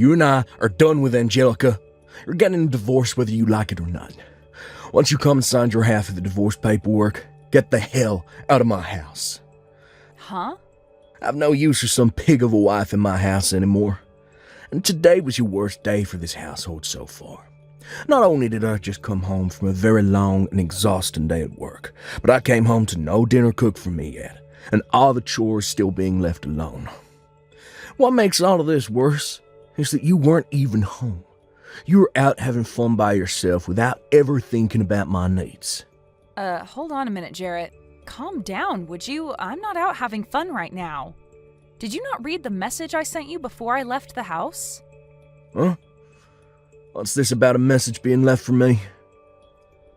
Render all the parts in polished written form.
You and I are done with Angelica. You're getting a divorce whether you like it or not. Once you come and sign your half of the divorce paperwork, get the hell out of my house. Huh? I've no use for some pig of a wife in my house anymore. And today was your worst day for this household so far. Not only did I just come home from a very long and exhausting day at work, but I came home to no dinner cooked for me yet, and all the chores still being left alone. What makes all of this worse is that you weren't even home. You were out having fun by yourself without ever thinking about my needs. Hold on a minute, Jarrett. Calm down, would you? I'm not out having fun right now. Did you not read the message I sent you before I left the house? Huh? What's this about a message being left for me?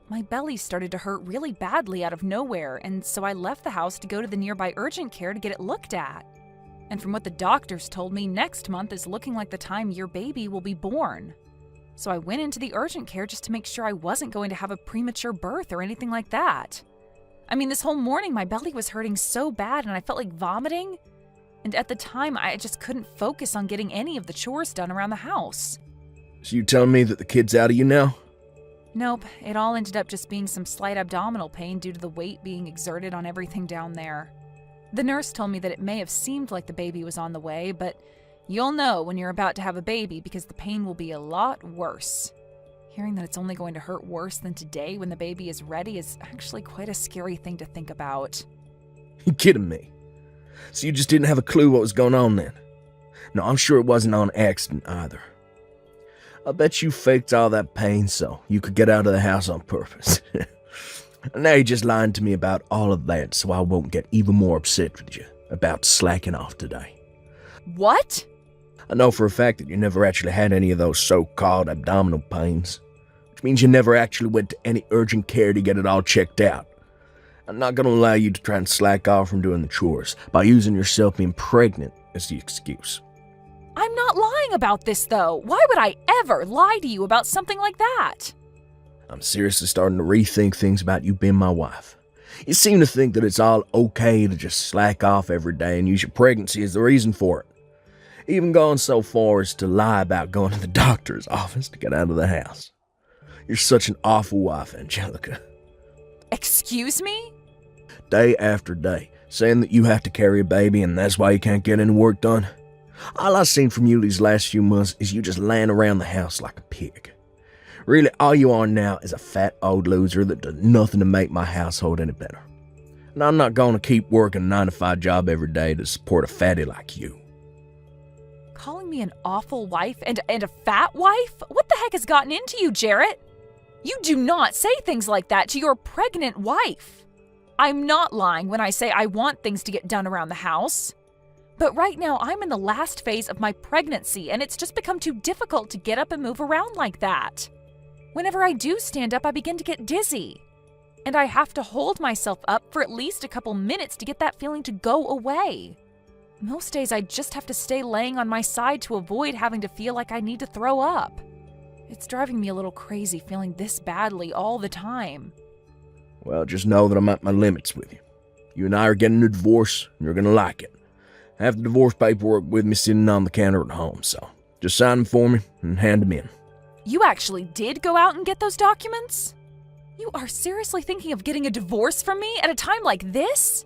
My belly started to hurt really badly out of nowhere, and so I left the house to go to the nearby urgent care to get it looked at. And from what the doctors told me, next month is looking like the time your baby will be born. So I went into the urgent care just to make sure I wasn't going to have a premature birth or anything like that. I mean, this whole morning my belly was hurting so bad and I felt like vomiting. And at the time, I just couldn't focus on getting any of the chores done around the house. So you telling me that the kid's out of you now? Nope, it all ended up just being some slight abdominal pain due to the weight being exerted on everything down there. The nurse told me that it may have seemed like the baby was on the way, but you'll know when you're about to have a baby because the pain will be a lot worse. Hearing that it's only going to hurt worse than today when the baby is ready is actually quite a scary thing to think about. You kidding me? So you just didn't have a clue what was going on then? No, I'm sure it wasn't on accident either. I bet you faked all that pain so you could get out of the house on purpose. And now you're just lying to me about all of that so I won't get even more upset with you about slacking off today. What? I know for a fact that you never actually had any of those so-called abdominal pains, which means you never actually went to any urgent care to get it all checked out. I'm not going to allow you to try and slack off from doing the chores by using yourself being pregnant as the excuse. I'm not lying about this, though. Why would I ever lie to you about something like that? I'm seriously starting to rethink things about you being my wife. You seem to think that it's all okay to just slack off every day and use your pregnancy as the reason for it. Even going so far as to lie about going to the doctor's office to get out of the house. You're such an awful wife, Angelica. Excuse me? Day after day, saying that you have to carry a baby and that's why you can't get any work done. All I've seen from you these last few months is you just laying around the house like a pig. Really, all you are now is a fat old loser that does nothing to make my household any better. And I'm not going to keep working a 9-to-5 job every day to support a fatty like you. Calling me an awful wife and a fat wife? What the heck has gotten into you, Jarrett? You do not say things like that to your pregnant wife. I'm not lying when I say I want things to get done around the house. But right now, I'm in the last phase of my pregnancy, and it's just become too difficult to get up and move around like that. Whenever I do stand up, I begin to get dizzy. And I have to hold myself up for at least a couple minutes to get that feeling to go away. Most days, I just have to stay laying on my side to avoid having to feel like I need to throw up. It's driving me a little crazy feeling this badly all the time. Well, just know that I'm at my limits with you. You and I are getting a divorce, and you're going to like it. I have the divorce paperwork with me sitting on the counter at home, so just sign them for me and hand them in. You actually did go out and get those documents? You are seriously thinking of getting a divorce from me at a time like this?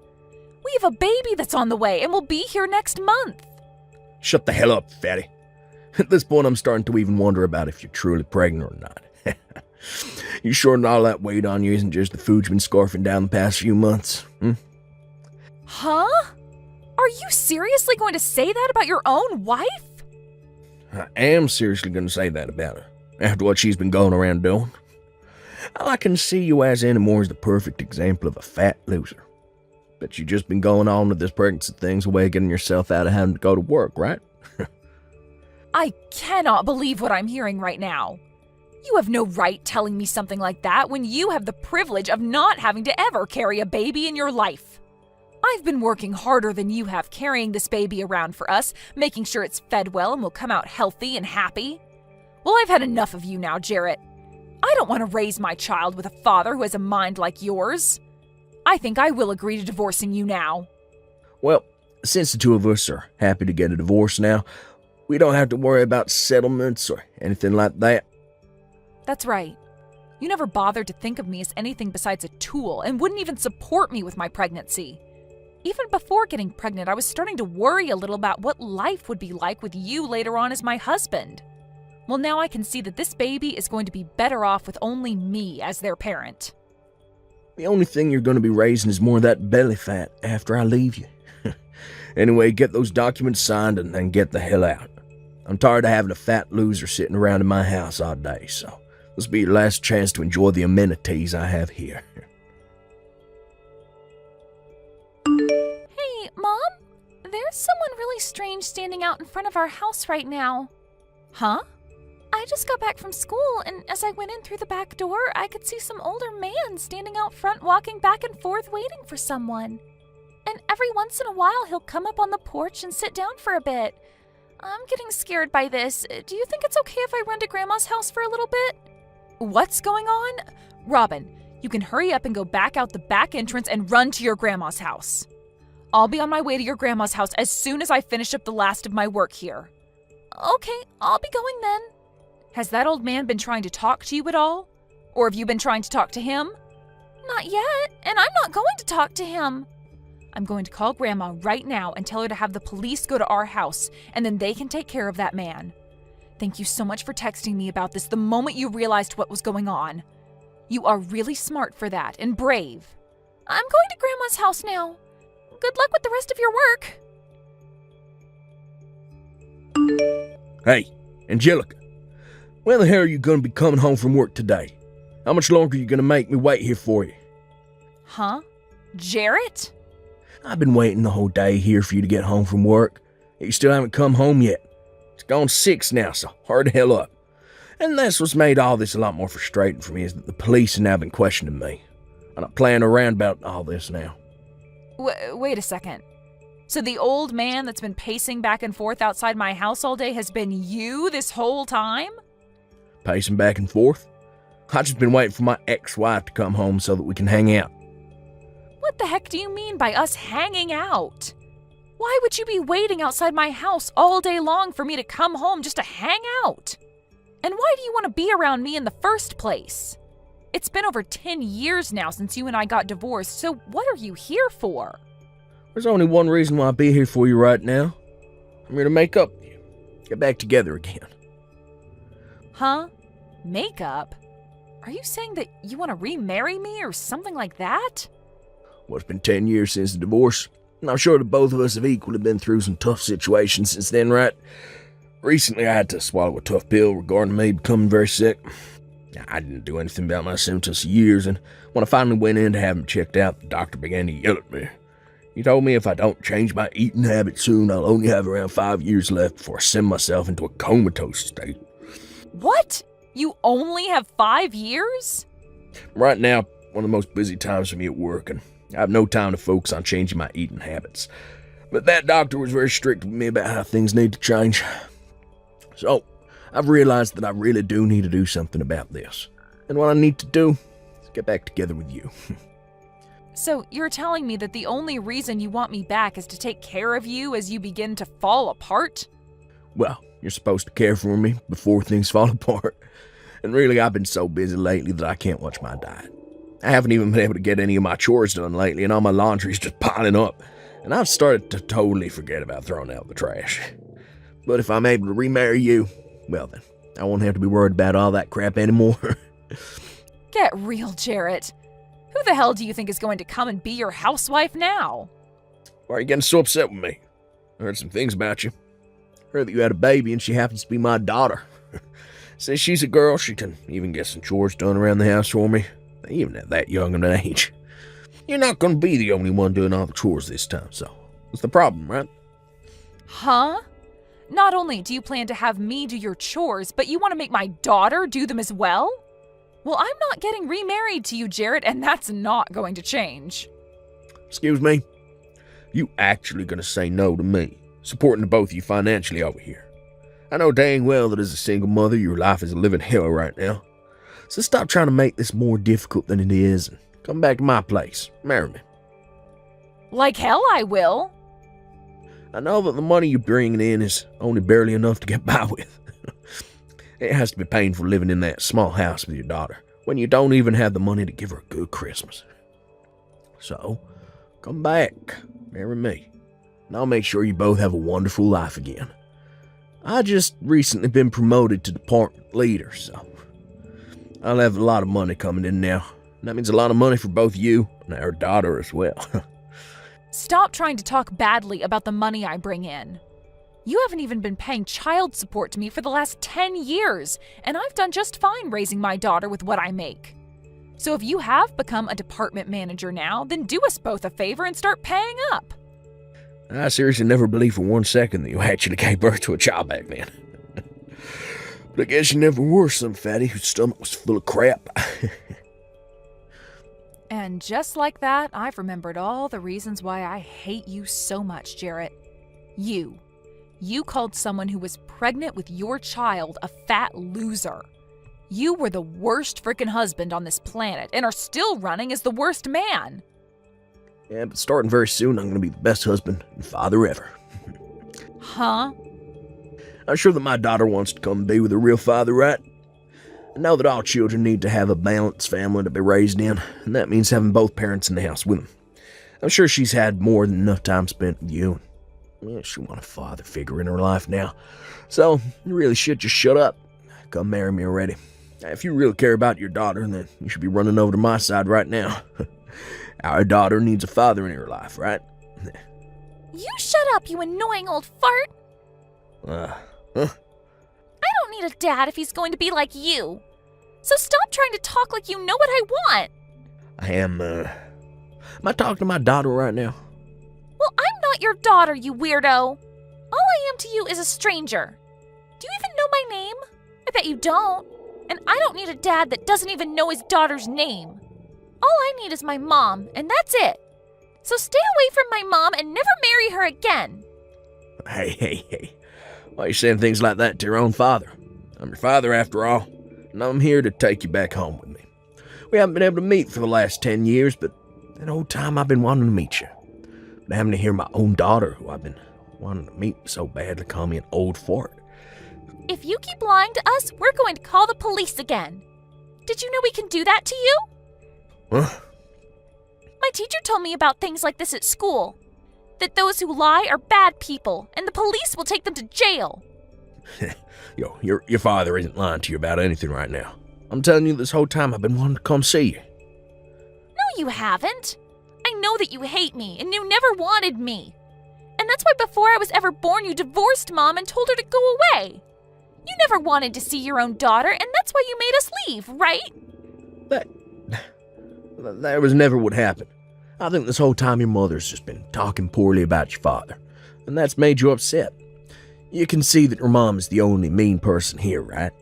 We have a baby that's on the way and will be here next month. Shut the hell up, fatty. At this point, I'm starting to even wonder about if you're truly pregnant or not. You sure that all that weight on you isn't just the food you've been scarfing down the past few months? Huh? Are you seriously going to say that about your own wife? I am seriously going to say that about her, after what she's been going around doing. All I can see you as anymore is the perfect example of a fat loser. But you've just been going on with this pregnancy thing's a way of getting yourself out of having to go to work, right? I cannot believe what I'm hearing right now. You have no right telling me something like that when you have the privilege of not having to ever carry a baby in your life. I've been working harder than you have carrying this baby around for us, making sure it's fed well and will come out healthy and happy. Well, I've had enough of you now, Jarrett. I don't want to raise my child with a father who has a mind like yours. I think I will agree to divorcing you now. Well, since the two of us are happy to get a divorce now, We don't have to worry about settlements or anything like that. That's right. You never bothered to think of me as anything besides a tool and wouldn't even support me with my pregnancy. Even before getting pregnant, I was starting to worry a little about what life would be like with you later on as my husband. Well, now I can see that this baby is going to be better off with only me as their parent. The only thing you're going to be raising is more of that belly fat after I leave you. Anyway, get those documents signed and then get the hell out. I'm tired of having a fat loser sitting around in my house all day, so this will be your last chance to enjoy the amenities I have here. Hey, Mom? There's someone really strange standing out in front of our house right now. Huh? I just got back from school, and as I went in through the back door, I could see some older man standing out front walking back and forth waiting for someone. And every once in a while, he'll come up on the porch and sit down for a bit. I'm getting scared by this. Do you think it's okay if I run to Grandma's house for a little bit? What's going on? Robin, you can hurry up and go back out the back entrance and run to your Grandma's house. I'll be on my way to your Grandma's house as soon as I finish up the last of my work here. Okay, I'll be going then. Has that old man been trying to talk to you at all? Or have you been trying to talk to him? Not yet, and I'm not going to talk to him. I'm going to call Grandma right now and tell her to have the police go to our house, and then they can take care of that man. Thank you so much for texting me about this the moment you realized what was going on. You are really smart for that and brave. I'm going to Grandma's house now. Good luck with the rest of your work. Hey, Angelica, when the hell are you going to be coming home from work today? How much longer are you going to make me wait here for you? Huh? Jarrett? I've been waiting the whole day here for you to get home from work. You still haven't come home yet. It's gone 6 now, so hurry the hell up. And that's what's made all this a lot more frustrating for me, is that the police have now been questioning me. I'm not playing around about all this now. Wait a second. So the old man that's been pacing back and forth outside my house all day has been you this whole time? Pacing back and forth? I've just been waiting for my ex-wife to come home so that we can hang out. What the heck do you mean by us hanging out? Why would you be waiting outside my house all day long for me to come home just to hang out? And why do you want to be around me in the first place? It's been over 10 years now since you and I got divorced, so what are you here for? There's only one reason why I'll be here for you right now. I'm here to make up with you. Get back together again. Huh? Make up? Are you saying that you want to remarry me or something like that? Well, it's been 10 years since the divorce, and I'm sure that both of us have equally been through some tough situations since then, right? Recently, I had to swallow a tough pill regarding me becoming very sick. I didn't do anything about my symptoms for years, and when I finally went in to have them checked out, the doctor began to yell at me. He told me if I don't change my eating habits soon, I'll only have around 5 years left before I send myself into a comatose state. What? You only have 5 years? Right now, one of the most busy times for me at work, and I have no time to focus on changing my eating habits. But that doctor was very strict with me about how things need to change. So, I've realized that I really do need to do something about this. And what I need to do is get back together with you. So you're telling me that the only reason you want me back is to take care of you as you begin to fall apart? Well, you're supposed to care for me before things fall apart. And really, I've been so busy lately that I can't watch my diet. I haven't even been able to get any of my chores done lately, and all my laundry's just piling up. And I've started to totally forget about throwing out the trash. But if I'm able to remarry you, well then, I won't have to be worried about all that crap anymore. Get real, Jarrett. Who the hell do you think is going to come and be your housewife now? Why are you getting so upset with me? I heard some things about you. Heard that you had a baby and she happens to be my daughter. Since she's a girl, she can even get some chores done around the house for me, even at that young of an age. You're not going to be the only one doing all the chores this time, so what's the problem, right? Huh? Not only do you plan to have me do your chores, but you want to make my daughter do them as well? Well, I'm not getting remarried to you, Jarrett, and that's not going to change. Excuse me? You actually going to say no to me, supporting the both of you financially over here? I know dang well that as a single mother, your life is a living hell right now. So stop trying to make this more difficult than it is and come back to my place. Marry me. Like hell I will. I know that the money you're bringing in is only barely enough to get by with. It has to be painful living in that small house with your daughter when you don't even have the money to give her a good Christmas. So, come back, marry me, and I'll make sure you both have a wonderful life again. I just recently been promoted to department leader, so I'll have a lot of money coming in now. And that means a lot of money for both you and our daughter as well. Stop trying to talk badly about the money I bring in. You haven't even been paying child support to me for the last 10 years, and I've done just fine raising my daughter with what I make. So if you have become a department manager now, then do us both a favor and start paying up. I seriously never believed for 1 second that you actually gave birth to a child back then. But I guess you never were some fatty whose stomach was full of crap. And just like that, I've remembered all the reasons why I hate you so much, Jarrett. You called someone who was pregnant with your child a fat loser. You were the worst frickin' husband on this planet and are still running as the worst man. Yeah, but starting very soon, I'm going to be the best husband and father ever. Huh? I'm sure that my daughter wants to come be with a real father, right? I know that all children need to have a balanced family to be raised in, and that means having both parents in the house with them. I'm sure she's had more than enough time spent with you. Yeah, she wants a father figure in her life now. So, you really should just shut up. Come marry me already. If you really care about your daughter, then you should be running over to my side right now. Our daughter needs a father in her life, right? You shut up, you annoying old fart! Huh? I don't need a dad if he's going to be like you. So stop trying to talk like you know what I want. Am I talking to my daughter right now? Well, I'm not your daughter, you weirdo. All I am to you is a stranger. Do you even know my name? I bet you don't. And I don't need a dad that doesn't even know his daughter's name. All I need is my mom, and that's it. So stay away from my mom and never marry her again. Hey. Why are you saying things like that to your own father? I'm your father after all, and I'm here to take you back home with me. We haven't been able to meet for the last 10 years, but that whole time I've been wanting to meet you. But having to hear my own daughter, who I've been wanting to meet so badly, call me an old fart. If you keep lying to us, we're going to call the police again. Did you know we can do that to you? Huh? My teacher told me about things like this at school. That those who lie are bad people, and the police will take them to jail. Your father isn't lying to you about anything right now. I'm telling you, this whole time I've been wanting to come see you. No, you haven't. I know that you hate me, and you never wanted me. And that's why before I was ever born, you divorced Mom and told her to go away. You never wanted to see your own daughter, and that's why you made us leave, right? That was never what happened. I think this whole time your mother's just been talking poorly about your father, and that's made you upset. You can see that your mom is the only mean person here, right?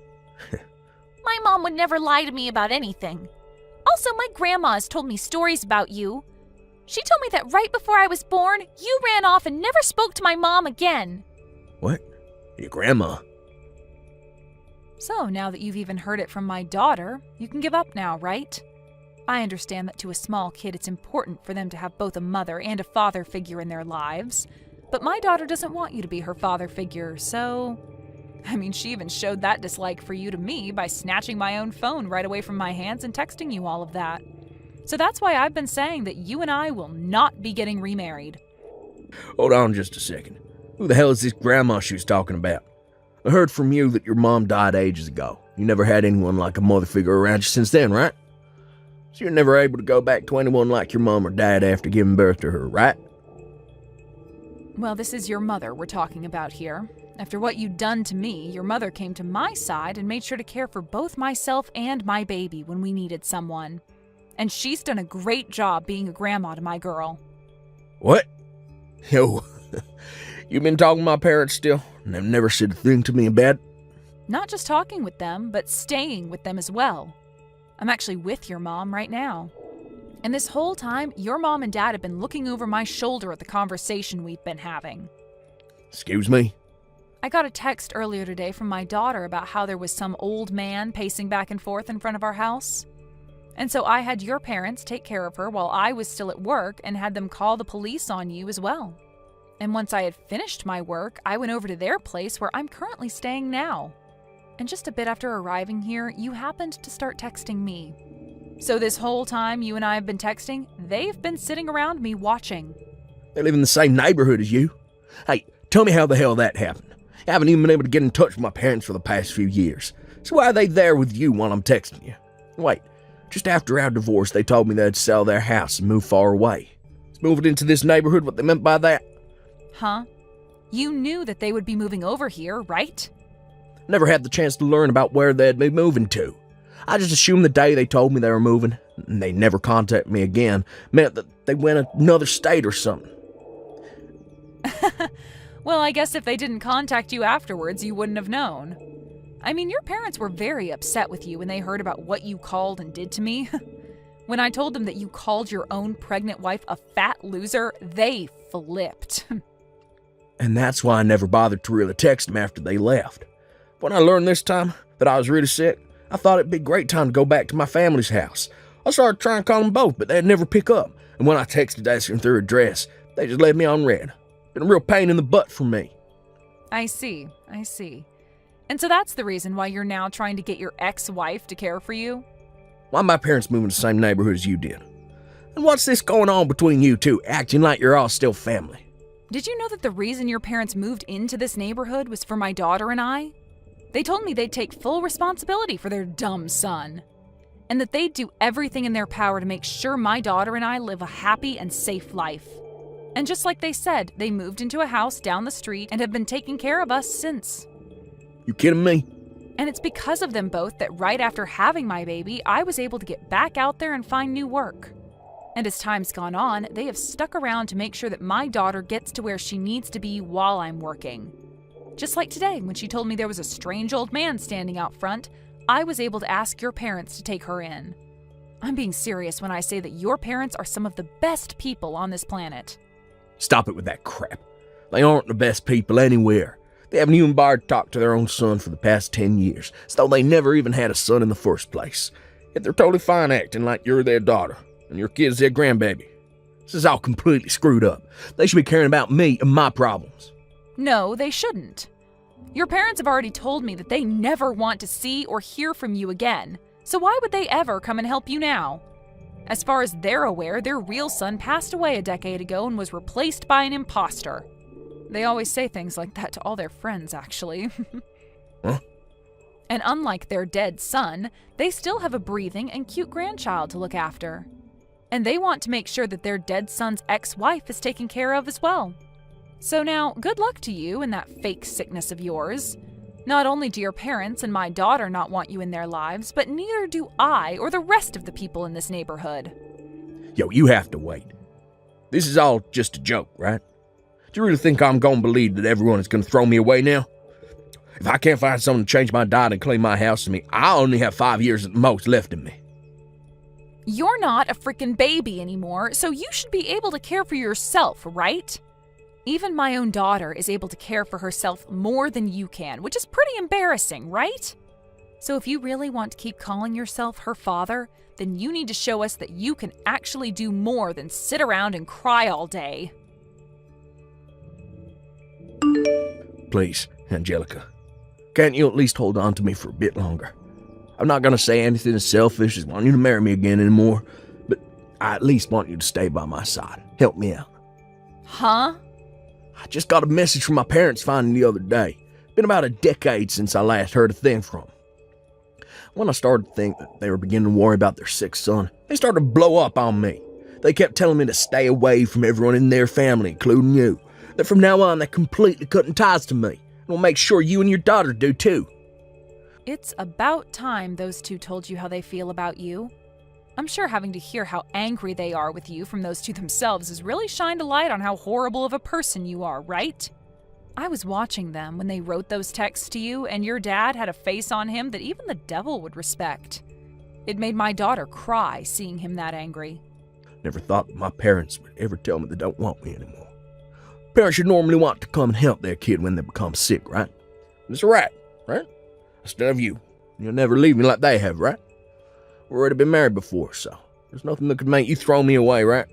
My mom would never lie to me about anything. Also, my grandma has told me stories about you. She told me that right before I was born, you ran off and never spoke to my mom again. What? Your grandma? So now that you've even heard it from my daughter, you can give up now, right? I understand that to a small kid it's important for them to have both a mother and a father figure in their lives, but my daughter doesn't want you to be her father figure, so... I mean, she even showed that dislike for you to me by snatching my own phone right away from my hands and texting you all of that. So that's why I've been saying that you and I will not be getting remarried. Hold on just a second. Who the hell is this grandma she was talking about? I heard from you that your mom died ages ago. You never had anyone like a mother figure around you since then, right? So you're never able to go back to anyone like your mom or dad after giving birth to her, right? Well, this is your mother we're talking about here. After what you'd done to me, your mother came to my side and made sure to care for both myself and my baby when we needed someone. And she's done a great job being a grandma to my girl. What? Yo, you been talking to my parents still? And they've never said a thing to me about it? Not just talking with them, but staying with them as well. I'm actually with your mom right now. And this whole time, your mom and dad have been looking over my shoulder at the conversation we've been having. Excuse me? I got a text earlier today from my daughter about how there was some old man pacing back and forth in front of our house. And so I had your parents take care of her while I was still at work and had them call the police on you as well. And once I had finished my work, I went over to their place where I'm currently staying now. And just a bit after arriving here, you happened to start texting me. So this whole time you and I have been texting, they've been sitting around me watching. They live in the same neighborhood as you. Hey, tell me how the hell that happened. I haven't even been able to get in touch with my parents for the past few years. So why are they there with you while I'm texting you? Wait, just after our divorce, they told me they'd sell their house and move far away. Is moving into this neighborhood what they meant by that? Huh? You knew that they would be moving over here, right? Never had the chance to learn about where they'd be moving to. I just assumed the day they told me they were moving, and they never contacted me again, meant that they went another state or something. Well, I guess if they didn't contact you afterwards, you wouldn't have known. I mean, your parents were very upset with you when they heard about what you called and did to me. When I told them that you called your own pregnant wife a fat loser, they flipped. And that's why I never bothered to really text them after they left. When I learned this time that I was really sick, I thought it'd be a great time to go back to my family's house. I started trying to call them both, but they'd never pick up. And when I texted asking their address, they just left me on red. Been a real pain in the butt for me. I see. And so that's the reason why you're now trying to get your ex-wife to care for you? Why my parents moved in the same neighborhood as you did? And what's this going on between you two, acting like you're all still family? Did you know that the reason your parents moved into this neighborhood was for my daughter and I? They told me they'd take full responsibility for their dumb son, and that they'd do everything in their power to make sure my daughter and I live a happy and safe life. And just like they said, they moved into a house down the street and have been taking care of us since. You kidding me? And it's because of them both that right after having my baby, I was able to get back out there and find new work. And as time's gone on, they have stuck around to make sure that my daughter gets to where she needs to be while I'm working. Just like today, when she told me there was a strange old man standing out front, I was able to ask your parents to take her in. I'm being serious when I say that your parents are some of the best people on this planet. Stop it with that crap. They aren't the best people anywhere. They haven't even bothered to talk to their own son for the past 10 years, as though they never even had a son in the first place. Yet they're totally fine acting like you're their daughter, and your kid's their grandbaby. This is all completely screwed up. They should be caring about me and my problems. No, they shouldn't. Your parents have already told me that they never want to see or hear from you again, so why would they ever come and help you now? As far as they're aware, their real son passed away a decade ago and was replaced by an imposter. They always say things like that to all their friends, actually. Huh? And unlike their dead son, they still have a breathing and cute grandchild to look after. And they want to make sure that their dead son's ex-wife is taken care of as well. So now, good luck to you and that fake sickness of yours. Not only do your parents and my daughter not want you in their lives, but neither do I or the rest of the people in this neighborhood. Yo, you have to wait. This is all just a joke, right? Do you really think I'm gonna believe that everyone is gonna throw me away now? If I can't find someone to change my diet and clean my house to me, I only have 5 years at the most left in me. You're not a freaking baby anymore, so you should be able to care for yourself, right? Even my own daughter is able to care for herself more than you can, which is pretty embarrassing, right? So if you really want to keep calling yourself her father, then you need to show us that you can actually do more than sit around and cry all day. Please, Angelica, can't you at least hold on to me for a bit longer? I'm not gonna say anything as selfish as wanting you to marry me again anymore, but I at least want you to stay by my side. Help me out. Huh? I just got a message from my parents finding the other day. Been about a decade since I last heard a thing from them. When I started to think that they were beginning to worry about their sick son, they started to blow up on me. They kept telling me to stay away from everyone in their family, including you. That from now on they're completely cutting ties to me. And will make sure you and your daughter do too. It's about time those two told you how they feel about you. I'm sure having to hear how angry they are with you from those two themselves has really shined a light on how horrible of a person you are, right? I was watching them when they wrote those texts to you, and your dad had a face on him that even the devil would respect. It made my daughter cry seeing him that angry. Never thought my parents would ever tell me they don't want me anymore. Parents should normally want to come and help their kid when they become sick, right? It's right? Instead of you. You'll never leave me like they have, right? We've already been married before, so there's nothing that could make you throw me away, right?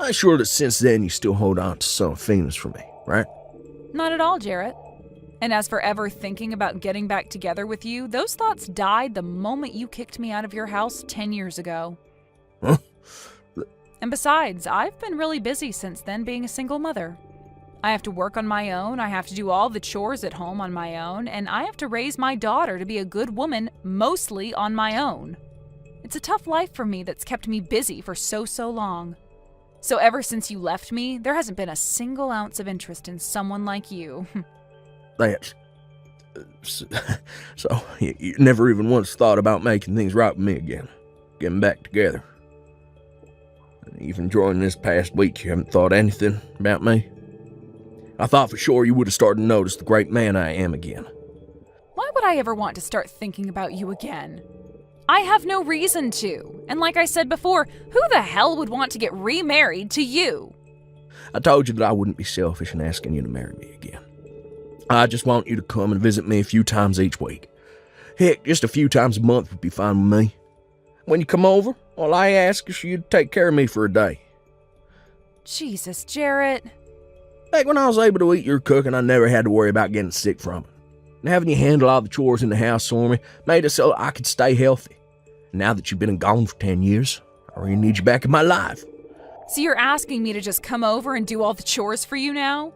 I'm sure that since then you still hold on to some feelings for me. right? Not at all, Jarrett. And as for ever thinking about getting back together with you, those thoughts died the moment you kicked me out of your house 10 years ago. Huh? And besides, I've been really busy since then being a single mother. I have to work on my own, I have to do all the chores at home on my own, and I have to raise my daughter to be a good woman mostly on my own. It's a tough life for me that's kept me busy for so long. So ever since you left me, there hasn't been a single ounce of interest in someone like you. That's... So, you never even once thought about making things right with me again. Getting back together. Even during this past week, you haven't thought anything about me? I thought for sure you would have started to notice the great man I am again. Why would I ever want to start thinking about you again? I have no reason to. And like I said before, who the hell would want to get remarried to you? I told you that I wouldn't be selfish in asking you to marry me again. I just want you to come and visit me a few times each week. Heck, just a few times a month would be fine with me. When you come over, all I ask is for you to take care of me for a day. Jesus, Jarrett. Back when I was able to eat your cooking, I never had to worry about getting sick from it. And having you handle all the chores in the house for me made it so I could stay healthy. Now that you've been gone for 10 years, I really need you back in my life. So you're asking me to just come over and do all the chores for you now?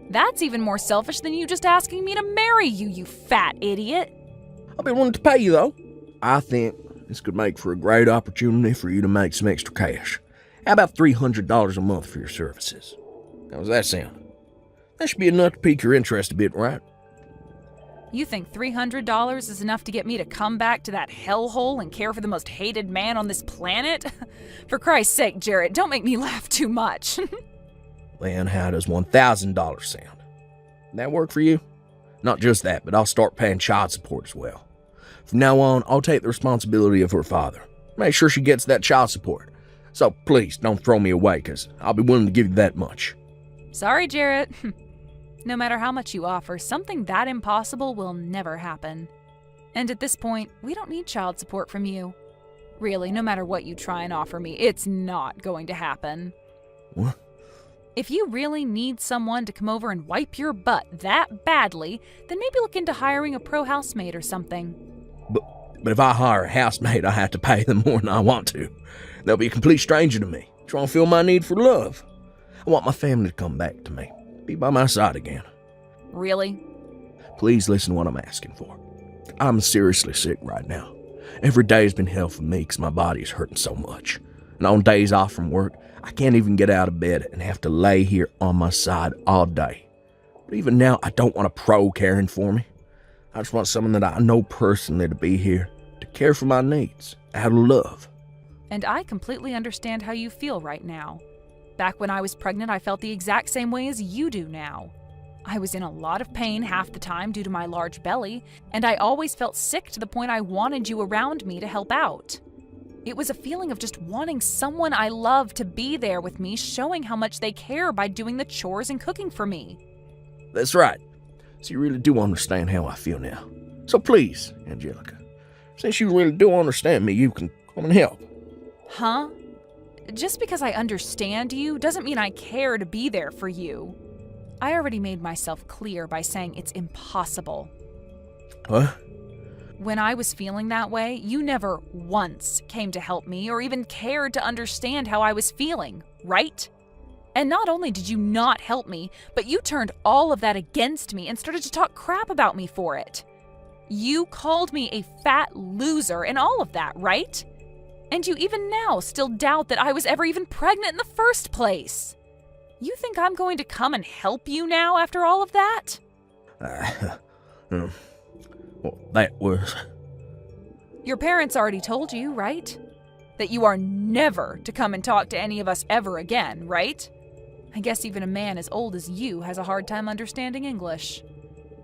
That's even more selfish than you just asking me to marry you, you fat idiot. I'll be willing to pay you, though. I think this could make for a great opportunity for you to make some extra cash. How about $300 a month for your services? How does that sound? That should be enough to pique your interest a bit, right? You think $300 is enough to get me to come back to that hellhole and care for the most hated man on this planet? For Christ's sake, Jarrett, don't make me laugh too much. Then how does $1,000 sound? That work for you? Not just that, but I'll start paying child support as well. From now on, I'll take the responsibility of her father. Make sure she gets that child support. So please, don't throw me away, because I'll be willing to give you that much. Sorry, Jarrett. No matter how much you offer, something that impossible will never happen. And at this point, we don't need child support from you. Really, no matter what you try and offer me, it's not going to happen. What? If you really need someone to come over and wipe your butt that badly, then maybe look into hiring a pro housemaid or something. But if I hire a housemaid, I have to pay them more than I want to. They'll be a complete stranger to me, trying to feel my need for love. I want my family to come back to me, be by my side again. Really? Please listen to what I'm asking for. I'm seriously sick right now. Every day has been hell for me because my body is hurting so much. And on days off from work, I can't even get out of bed and have to lay here on my side all day. But even now, I don't want a pro caring for me. I just want someone that I know personally to be here to care for my needs out of love. And I completely understand how you feel right now. Back when I was pregnant, I felt the exact same way as you do now. I was in a lot of pain half the time due to my large belly, and I always felt sick to the point I wanted you around me to help out. It was a feeling of just wanting someone I love to be there with me, showing how much they care by doing the chores and cooking for me. That's right. So you really do understand how I feel now. So please, Angelica, since you really do understand me, you can come and help. Huh? Just because I understand you doesn't mean I care to be there for you. I already made myself clear by saying it's impossible. What? When I was feeling that way, you never once came to help me or even cared to understand how I was feeling, right? And not only did you not help me, but you turned all of that against me and started to talk crap about me for it. You called me a fat loser and all of that, right? And you even now still doubt that I was ever even pregnant in the first place. You think I'm going to come and help you now after all of that? Well, that was... Your parents already told you, right? That you are never to come and talk to any of us ever again, right? I guess even a man as old as you has a hard time understanding English.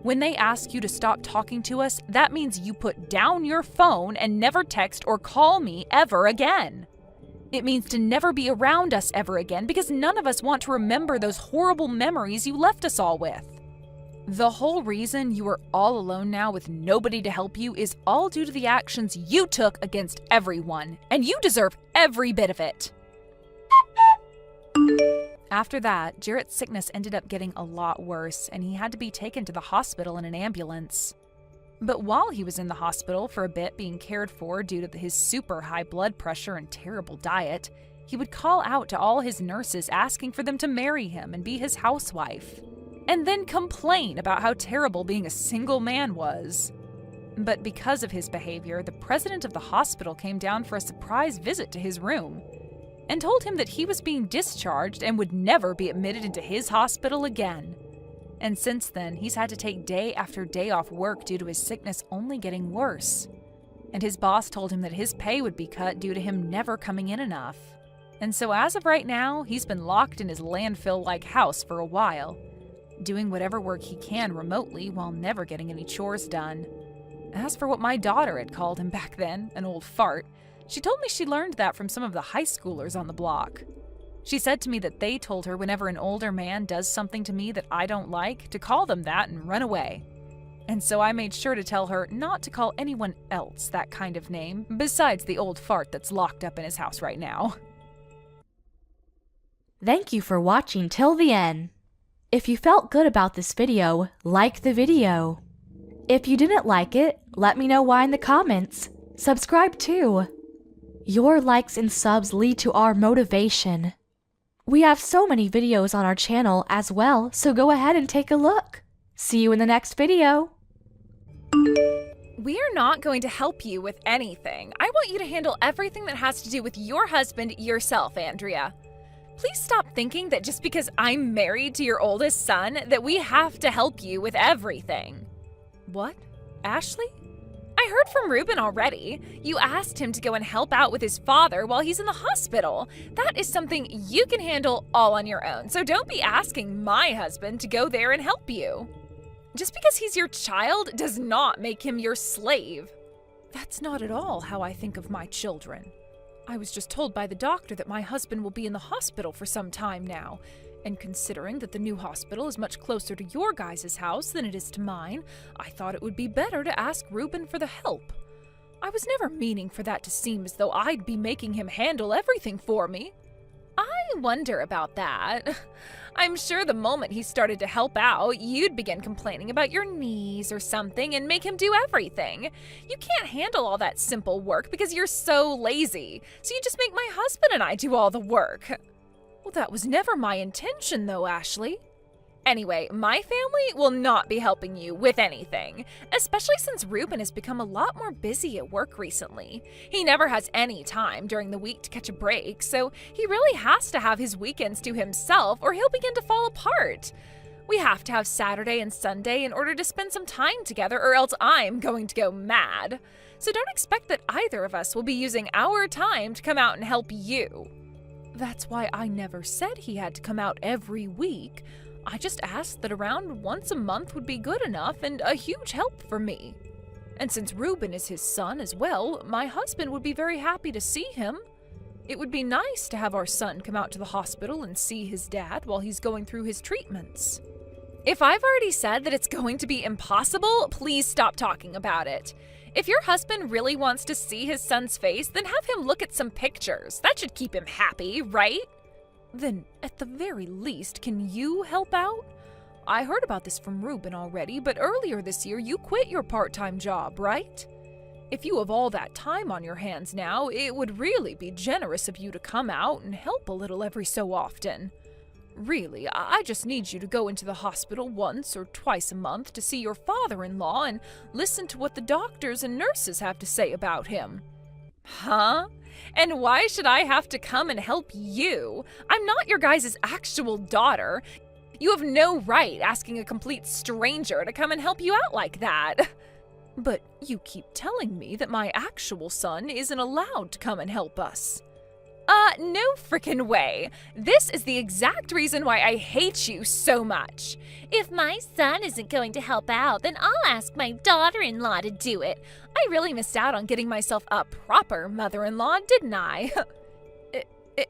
When they ask you to stop talking to us, that means you put down your phone and never text or call me ever again. It means to never be around us ever again because none of us want to remember those horrible memories you left us all with. The whole reason you are all alone now with nobody to help you is all due to the actions you took against everyone, and you deserve every bit of it. After that, Jarrett's sickness ended up getting a lot worse, and he had to be taken to the hospital in an ambulance. But while he was in the hospital for a bit being cared for due to his super high blood pressure and terrible diet, he would call out to all his nurses asking for them to marry him and be his housewife, and then complain about how terrible being a single man was. But because of his behavior, the president of the hospital came down for a surprise visit to his room and told him that he was being discharged and would never be admitted into his hospital again. And since then, he's had to take day after day off work due to his sickness only getting worse. And his boss told him that his pay would be cut due to him never coming in enough. And so as of right now, he's been locked in his landfill-like house for a while, doing whatever work he can remotely while never getting any chores done. As for what my daughter had called him back then, an old fart, she told me she learned that from some of the high schoolers on the block. She said to me that they told her whenever an older man does something to me that I don't like, to call them that and run away. And so I made sure to tell her not to call anyone else that kind of name, besides the old fart that's locked up in his house right now. Thank you for watching till the end. If you felt good about this video, like the video. If you didn't like it, let me know why in the comments. Subscribe too. Your likes and subs lead to our motivation. We have so many videos on our channel as well, so go ahead and take a look. See you in the next video. We are not going to help you with anything. I want you to handle everything that has to do with your husband yourself, Andrea. Please stop thinking that just because I'm married to your oldest son, that we have to help you with everything. What? Ashley? I heard from Ruben already. You asked him to go and help out with his father while he's in the hospital. That is something you can handle all on your own, so don't be asking my husband to go there and help you. Just because he's your child does not make him your slave. That's not at all how I think of my children. I was just told by the doctor that my husband will be in the hospital for some time now, and considering that the new hospital is much closer to your guys' house than it is to mine, I thought it would be better to ask Ruben for the help. I was never meaning for that to seem as though I'd be making him handle everything for me. I wonder about that. I'm sure the moment he started to help out, you'd begin complaining about your knees or something and make him do everything. You can't handle all that simple work because you're so lazy, so you just make my husband and I do all the work. Well, that was never my intention, though, Ashley. Anyway, my family will not be helping you with anything, especially since Ruben has become a lot more busy at work recently. He never has any time during the week to catch a break, so he really has to have his weekends to himself or he'll begin to fall apart. We have to have Saturday and Sunday in order to spend some time together, or else I'm going to go mad. So don't expect that either of us will be using our time to come out and help you. That's why I never said he had to come out every week. I just asked that around once a month would be good enough and a huge help for me. And since Ruben is his son as well, my husband would be very happy to see him. It would be nice to have our son come out to the hospital and see his dad while he's going through his treatments. If I've already said that it's going to be impossible, please stop talking about it. If your husband really wants to see his son's face, then have him look at some pictures. That should keep him happy, right? Then, at the very least, can you help out? I heard about this from Ruben already, but earlier this year you quit your part-time job, right? If you have all that time on your hands now, it would really be generous of you to come out and help a little every so often. Really, I just need you to go into the hospital once or twice a month to see your father-in-law and listen to what the doctors and nurses have to say about him. Huh? And why should I have to come and help you? I'm not your guys' actual daughter. You have no right asking a complete stranger to come and help you out like that. But you keep telling me that my actual son isn't allowed to come and help us. No frickin' way. This is the exact reason why I hate you so much. If my son isn't going to help out, then I'll ask my daughter-in-law to do it. I really missed out on getting myself a proper mother-in-law, didn't I?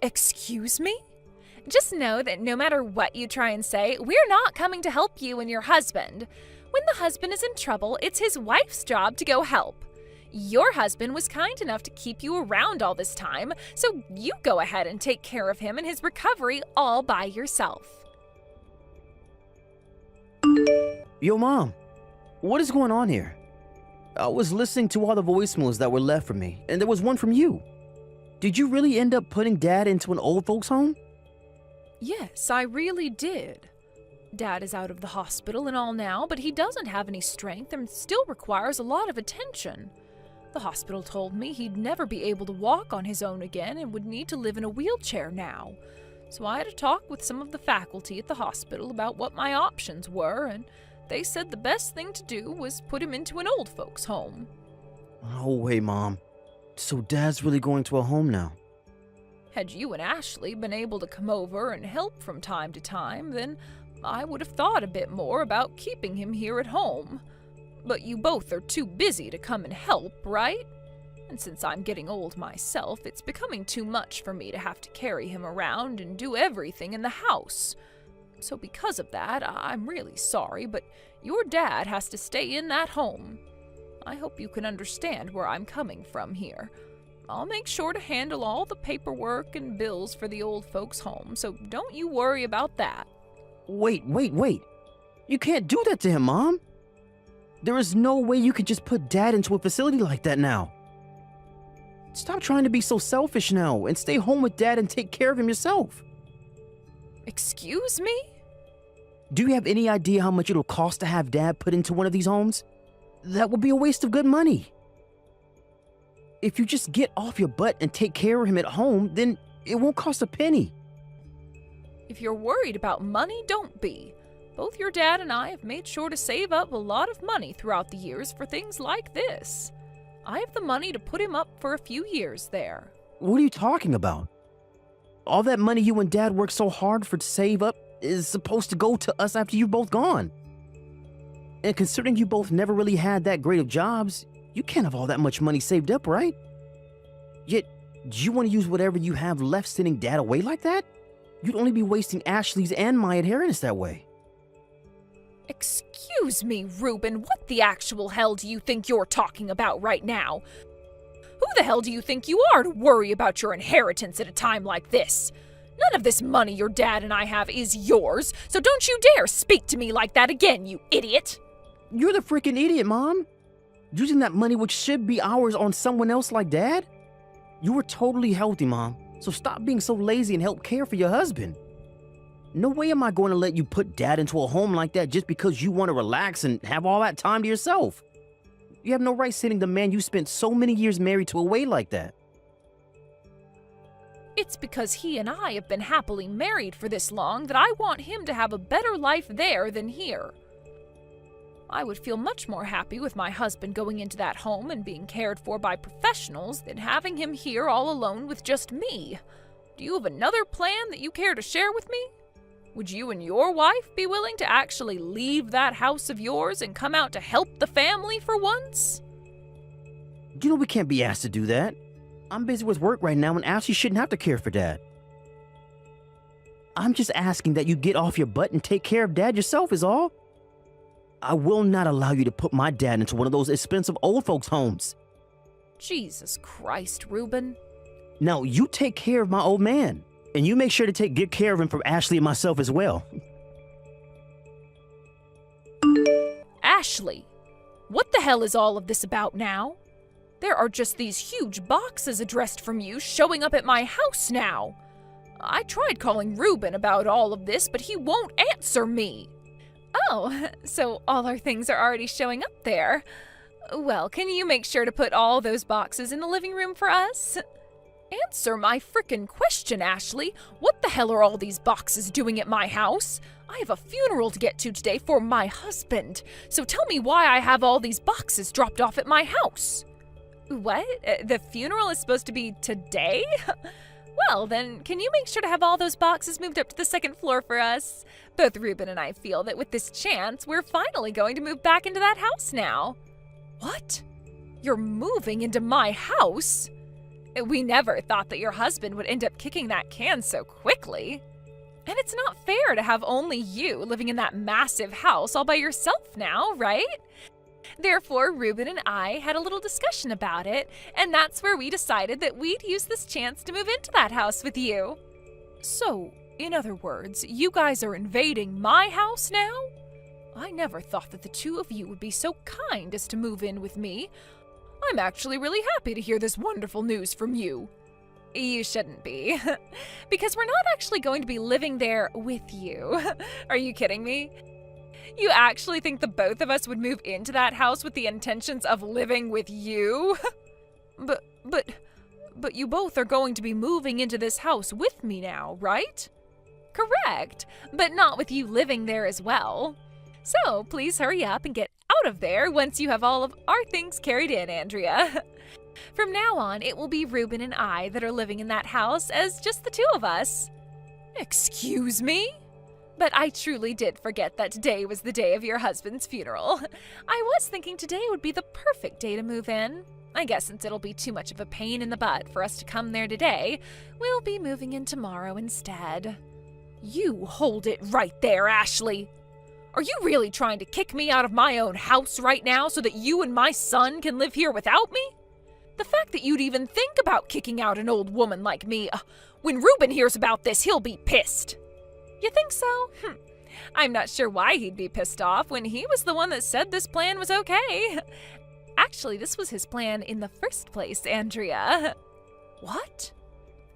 Excuse me? Just know that no matter what you try and say, we're not coming to help you and your husband. When the husband is in trouble, it's his wife's job to go help. Your husband was kind enough to keep you around all this time, so you go ahead and take care of him and his recovery all by yourself. Yo, Mom, what is going on here? I was listening to all the voicemails that were left for me, and there was one from you. Did you really end up putting Dad into an old folks' home? Yes, I really did. Dad is out of the hospital and all now, but he doesn't have any strength and still requires a lot of attention. The hospital told me he'd never be able to walk on his own again and would need to live in a wheelchair now. So I had a talk with some of the faculty at the hospital about what my options were, and they said the best thing to do was put him into an old folks' home. No way, Mom. So Dad's really going to a home now? Had you and Ashley been able to come over and help from time to time, then I would have thought a bit more about keeping him here at home. But you both are too busy to come and help, right? And since I'm getting old myself, it's becoming too much for me to have to carry him around and do everything in the house. So because of that, I'm really sorry, but your dad has to stay in that home. I hope you can understand where I'm coming from here. I'll make sure to handle all the paperwork and bills for the old folks' home, so don't you worry about that. Wait. You can't do that to him, Mom. There is no way you could just put Dad into a facility like that now. Stop trying to be so selfish now and stay home with Dad and take care of him yourself. Excuse me? Do you have any idea how much it'll cost to have Dad put into one of these homes? That would be a waste of good money. If you just get off your butt and take care of him at home, then it won't cost a penny. If you're worried about money, don't be. Both your dad and I have made sure to save up a lot of money throughout the years for things like this. I have the money to put him up for a few years there. What are you talking about? All that money you and Dad worked so hard for to save up is supposed to go to us after you've both gone. And considering you both never really had that great of jobs, you can't have all that much money saved up, right? Yet, do you want to use whatever you have left sending Dad away like that? You'd only be wasting Ashley's and my inheritance that way. Excuse me, Reuben, what the actual hell do you think you're talking about right now? Who the hell do you think you are to worry about your inheritance at a time like this? None of this money your dad and I have is yours, so don't you dare speak to me like that again, you idiot! You're the freaking idiot, Mom. Using that money which should be ours on someone else like Dad? You were totally healthy, Mom, so stop being so lazy and help care for your husband. No way am I going to let you put Dad into a home like that just because you want to relax and have all that time to yourself. You have no right sending the man you spent so many years married to away like that. It's because he and I have been happily married for this long that I want him to have a better life there than here. I would feel much more happy with my husband going into that home and being cared for by professionals than having him here all alone with just me. Do you have another plan that you care to share with me? Would you and your wife be willing to actually leave that house of yours and come out to help the family for once? You know we can't be asked to do that. I'm busy with work right now and Ashley shouldn't have to care for Dad. I'm just asking that you get off your butt and take care of Dad yourself is all. I will not allow you to put my dad into one of those expensive old folks' homes. Jesus Christ, Reuben. Now, you take care of my old man, and you make sure to take good care of him for Ashley and myself as well. Ashley, what the hell is all of this about now? There are just these huge boxes addressed from you showing up at my house now. I tried calling Reuben about all of this, but he won't answer me. Oh, so all our things are already showing up there. Well, can you make sure to put all those boxes in the living room for us? Answer my frickin' question, Ashley. What the hell are all these boxes doing at my house? I have a funeral to get to today for my husband. So tell me why I have all these boxes dropped off at my house. What? The funeral is supposed to be today? Well, then, can you make sure to have all those boxes moved up to the second floor for us? Both Reuben and I feel that with this chance, we're finally going to move back into that house now. What? You're moving into my house? We never thought that your husband would end up kicking that can so quickly. And it's not fair to have only you living in that massive house all by yourself now, right? Therefore, Reuben and I had a little discussion about it, and that's where we decided that we'd use this chance to move into that house with you. So, in other words, you guys are invading my house now? I never thought that the two of you would be so kind as to move in with me. I'm actually really happy to hear this wonderful news from you. You shouldn't be, because we're not actually going to be living there with you. Are you kidding me? You actually think the both of us would move into that house with the intentions of living with you? But you both are going to be moving into this house with me now, right? Correct, but not with you living there as well. So please hurry up and get out of there once you have all of our things carried in, Andrea. From now on, it will be Reuben and I that are living in that house as just the two of us. Excuse me? But I truly did forget that today was the day of your husband's funeral. I was thinking today would be the perfect day to move in. I guess since it'll be too much of a pain in the butt for us to come there today, we'll be moving in tomorrow instead. You hold it right there, Ashley. Are you really trying to kick me out of my own house right now so that you and my son can live here without me? The fact that you'd even think about kicking out an old woman like me, when Reuben hears about this, he'll be pissed. You think so? I'm not sure why he'd be pissed off when he was the one that said this plan was okay. Actually, this was his plan in the first place, Andrea. What?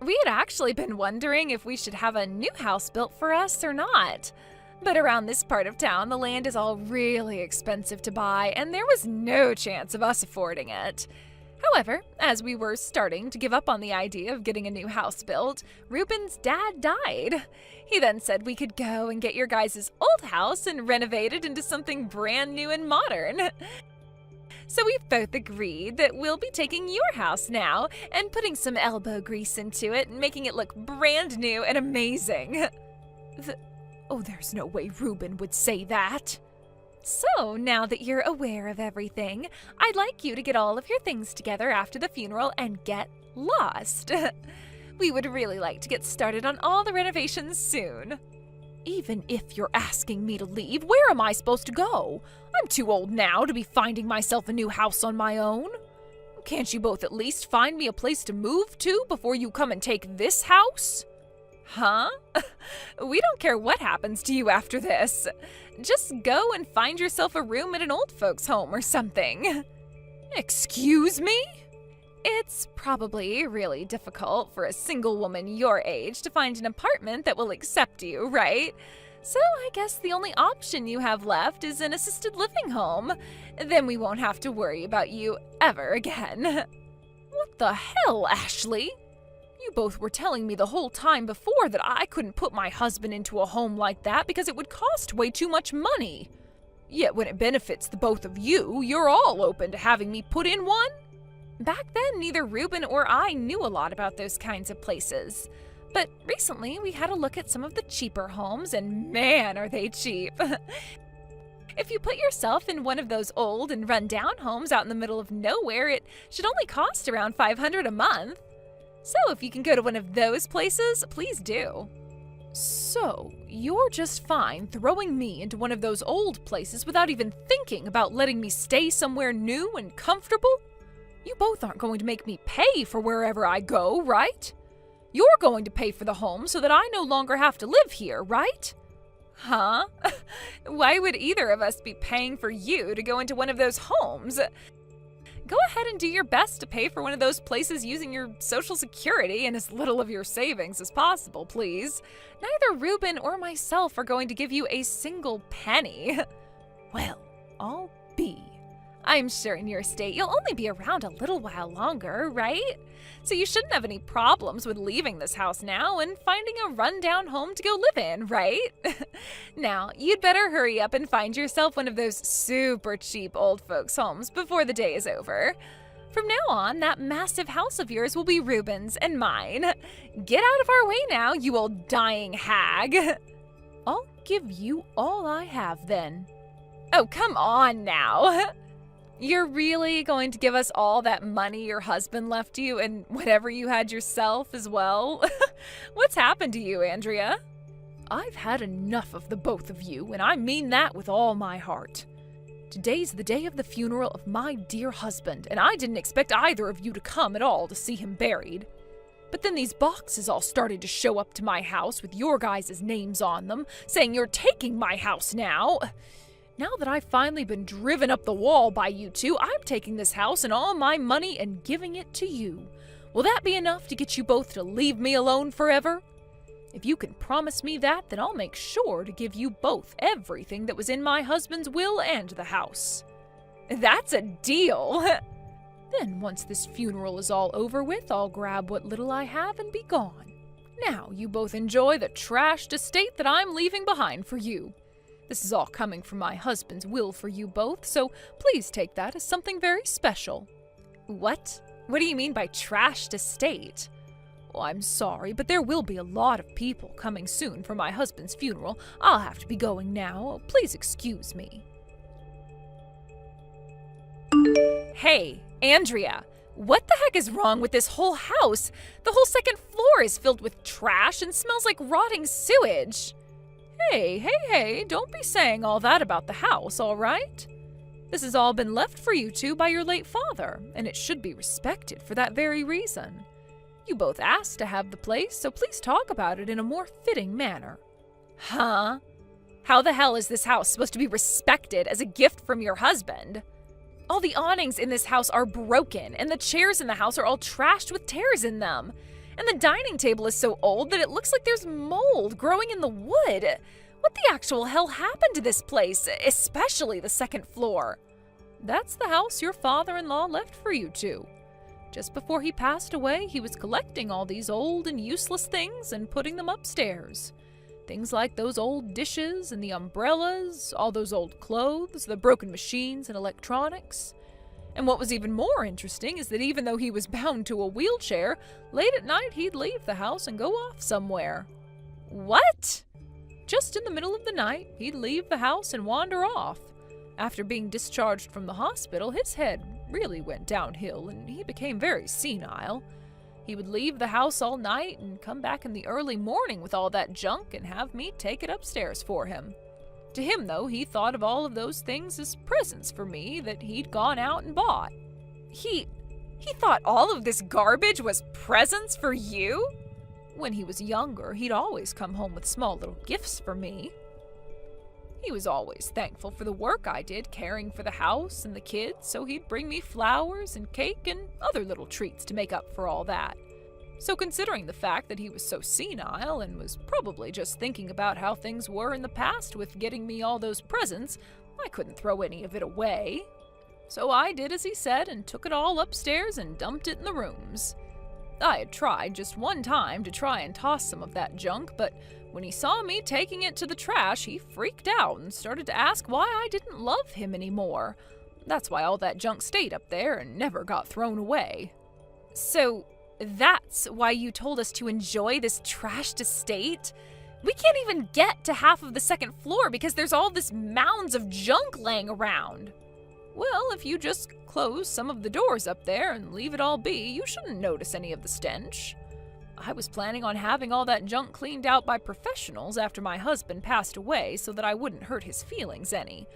We had actually been wondering if we should have a new house built for us or not. But around this part of town, the land is all really expensive to buy, and there was no chance of us affording it. However, as we were starting to give up on the idea of getting a new house built, Reuben's dad died. He then said we could go and get your guys' old house and renovate it into something brand new and modern. So we've both agreed that we'll be taking your house now and putting some elbow grease into it and making it look brand new and amazing. There's no way Reuben would say that. So, now that you're aware of everything, I'd like you to get all of your things together after the funeral and get lost. We would really like to get started on all the renovations soon. Even if you're asking me to leave, where am I supposed to go? I'm too old now to be finding myself a new house on my own. Can't you both at least find me a place to move to before you come and take this house? Huh? We don't care what happens to you after this. Just go and find yourself a room at an old folks' home or something. Excuse me? It's probably really difficult for a single woman your age to find an apartment that will accept you, right? So I guess the only option you have left is an assisted living home. Then we won't have to worry about you ever again. What the hell, Ashley? You both were telling me the whole time before that I couldn't put my husband into a home like that because it would cost way too much money. Yet when it benefits the both of you, you're all open to having me put in one? Back then, neither Reuben or I knew a lot about those kinds of places. But recently, we had a look at some of the cheaper homes, and man, are they cheap. If you put yourself in one of those old and run-down homes out in the middle of nowhere, it should only cost around $500 a month. So if you can go to one of those places, please do. So, you're just fine throwing me into one of those old places without even thinking about letting me stay somewhere new and comfortable? You both aren't going to make me pay for wherever I go, right? You're going to pay for the home so that I no longer have to live here, right? Huh? Why would either of us be paying for you to go into one of those homes? Go ahead and do your best to pay for one of those places using your Social Security and as little of your savings as possible, please. Neither Reuben or myself are going to give you a single penny. Well, I'll be. I'm sure in your state you'll only be around a little while longer, right? So you shouldn't have any problems with leaving this house now and finding a rundown home to go live in, right? Now, you'd better hurry up and find yourself one of those super cheap old folks' homes before the day is over. From now on, that massive house of yours will be Reuben's and mine. Get out of our way now, you old dying hag. I'll give you all I have then. Oh, come on now. You're really going to give us all that money your husband left you and whatever you had yourself as well? What's happened to you, Andrea? I've had enough of the both of you, and I mean that with all my heart. Today's the day of the funeral of my dear husband, and I didn't expect either of you to come at all to see him buried. But then these boxes all started to show up to my house with your guys' names on them, saying you're taking my house now. Now that I've finally been driven up the wall by you two, I'm taking this house and all my money and giving it to you. Will that be enough to get you both to leave me alone forever? If you can promise me that, then I'll make sure to give you both everything that was in my husband's will and the house. That's a deal. Then once this funeral is all over with, I'll grab what little I have and be gone. Now you both enjoy the trashed estate that I'm leaving behind for you. This is all coming from my husband's will for you both, so please take that as something very special. What? What do you mean by trashed estate? Well, I'm sorry, but there will be a lot of people coming soon for my husband's funeral. I'll have to be going now. Please excuse me. Hey, Andrea, what the heck is wrong with this whole house? The whole second floor is filled with trash and smells like rotting sewage. Hey, don't be saying all that about the house, all right? This has all been left for you two by your late father, and it should be respected for that very reason. You both asked to have the place, so please talk about it in a more fitting manner. Huh? How the hell is this house supposed to be respected as a gift from your husband? All the awnings in this house are broken, and the chairs in the house are all trashed with tears in them. And the dining table is so old that it looks like there's mold growing in the wood. What the actual hell happened to this place, especially the second floor? That's the house your father-in-law left for you two. Just before he passed away, he was collecting all these old and useless things and putting them upstairs. Things like those old dishes and the umbrellas, all those old clothes, the broken machines and electronics. And what was even more interesting is that even though he was bound to a wheelchair, late at night he'd leave the house and go off somewhere. What? Just in the middle of the night, he'd leave the house and wander off. After being discharged from the hospital, his head really went downhill and he became very senile. He would leave the house all night and come back in the early morning with all that junk and have me take it upstairs for him. To him, though, he thought of all of those things as presents for me that he'd gone out and bought. He thought all of this garbage was presents for you? When he was younger, he'd always come home with small little gifts for me. He was always thankful for the work I did caring for the house and the kids, so he'd bring me flowers and cake and other little treats to make up for all that. So considering the fact that he was so senile and was probably just thinking about how things were in the past with getting me all those presents, I couldn't throw any of it away. So I did as he said and took it all upstairs and dumped it in the rooms. I had tried just one time to try and toss some of that junk, but when he saw me taking it to the trash, he freaked out and started to ask why I didn't love him anymore. That's why all that junk stayed up there and never got thrown away. So that's why you told us to enjoy this trashed estate? We can't even get to half of the second floor because there's all this mounds of junk laying around. Well, if you just close some of the doors up there and leave it all be, you shouldn't notice any of the stench. I was planning on having all that junk cleaned out by professionals after my husband passed away so that I wouldn't hurt his feelings any.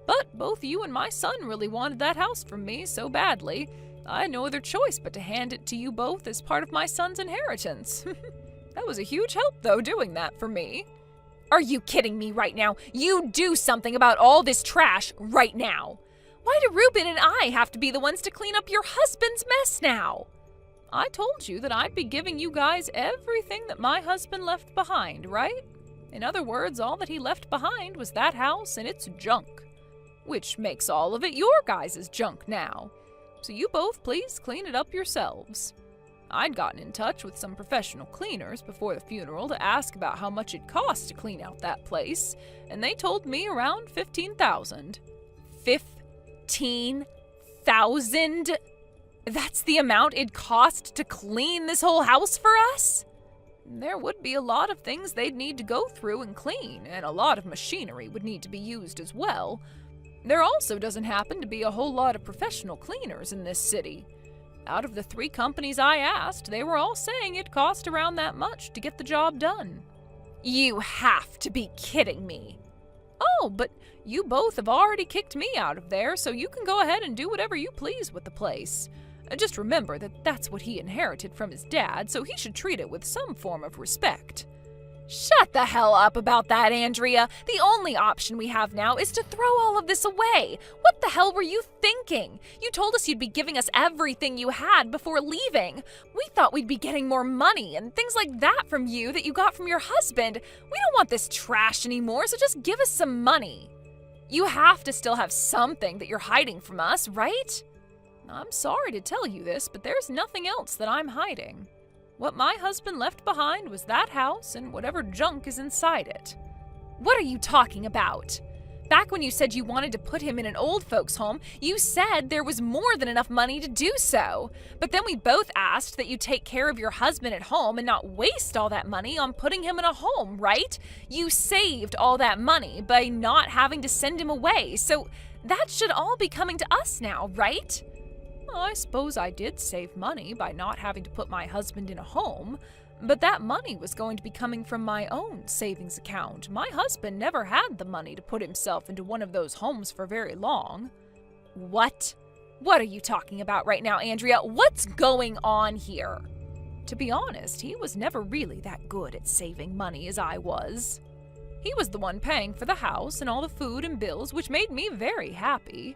But both you and my son really wanted that house from me so badly, I had no other choice but to hand it to you both as part of my son's inheritance. That was a huge help, though, doing that for me. Are you kidding me right now? You do something about all this trash right now. Why do Ruben and I have to be the ones to clean up your husband's mess now? I told you that I'd be giving you guys everything that my husband left behind, right? In other words, all that he left behind was that house and its junk, which makes all of it your guys' junk now. So you both please clean it up yourselves. I'd gotten in touch with some professional cleaners before the funeral to ask about how much it cost to clean out that place, and they told me around $15,000. $15,000? That's the amount it'd cost to clean this whole house for us? There would be a lot of things they'd need to go through and clean, and a lot of machinery would need to be used as well. There also doesn't happen to be a whole lot of professional cleaners in this city. Out of the 3 companies I asked, they were all saying it cost around that much to get the job done. You have to be kidding me. Oh, but you both have already kicked me out of there, so you can go ahead and do whatever you please with the place. Just remember that that's what he inherited from his dad, so he should treat it with some form of respect. Shut the hell up about that, Andrea. The only option we have now is to throw all of this away. What the hell were you thinking? You told us you'd be giving us everything you had before leaving. We thought we'd be getting more money and things like that from you that you got from your husband. We don't want this trash anymore, so just give us some money. You have to still have something that you're hiding from us, right? I'm sorry to tell you this, but there's nothing else that I'm hiding. What my husband left behind was that house and whatever junk is inside it. What are you talking about? Back when you said you wanted to put him in an old folks' home, you said there was more than enough money to do so. But then we both asked that you take care of your husband at home and not waste all that money on putting him in a home, right? You saved all that money by not having to send him away, so that should all be coming to us now, right? Well, I suppose I did save money by not having to put my husband in a home, but that money was going to be coming from my own savings account. My husband never had the money to put himself into one of those homes for very long. What? What are you talking about right now, Andrea? What's going on here? To be honest, he was never really that good at saving money as I was. He was the one paying for the house and all the food and bills, which made me very happy.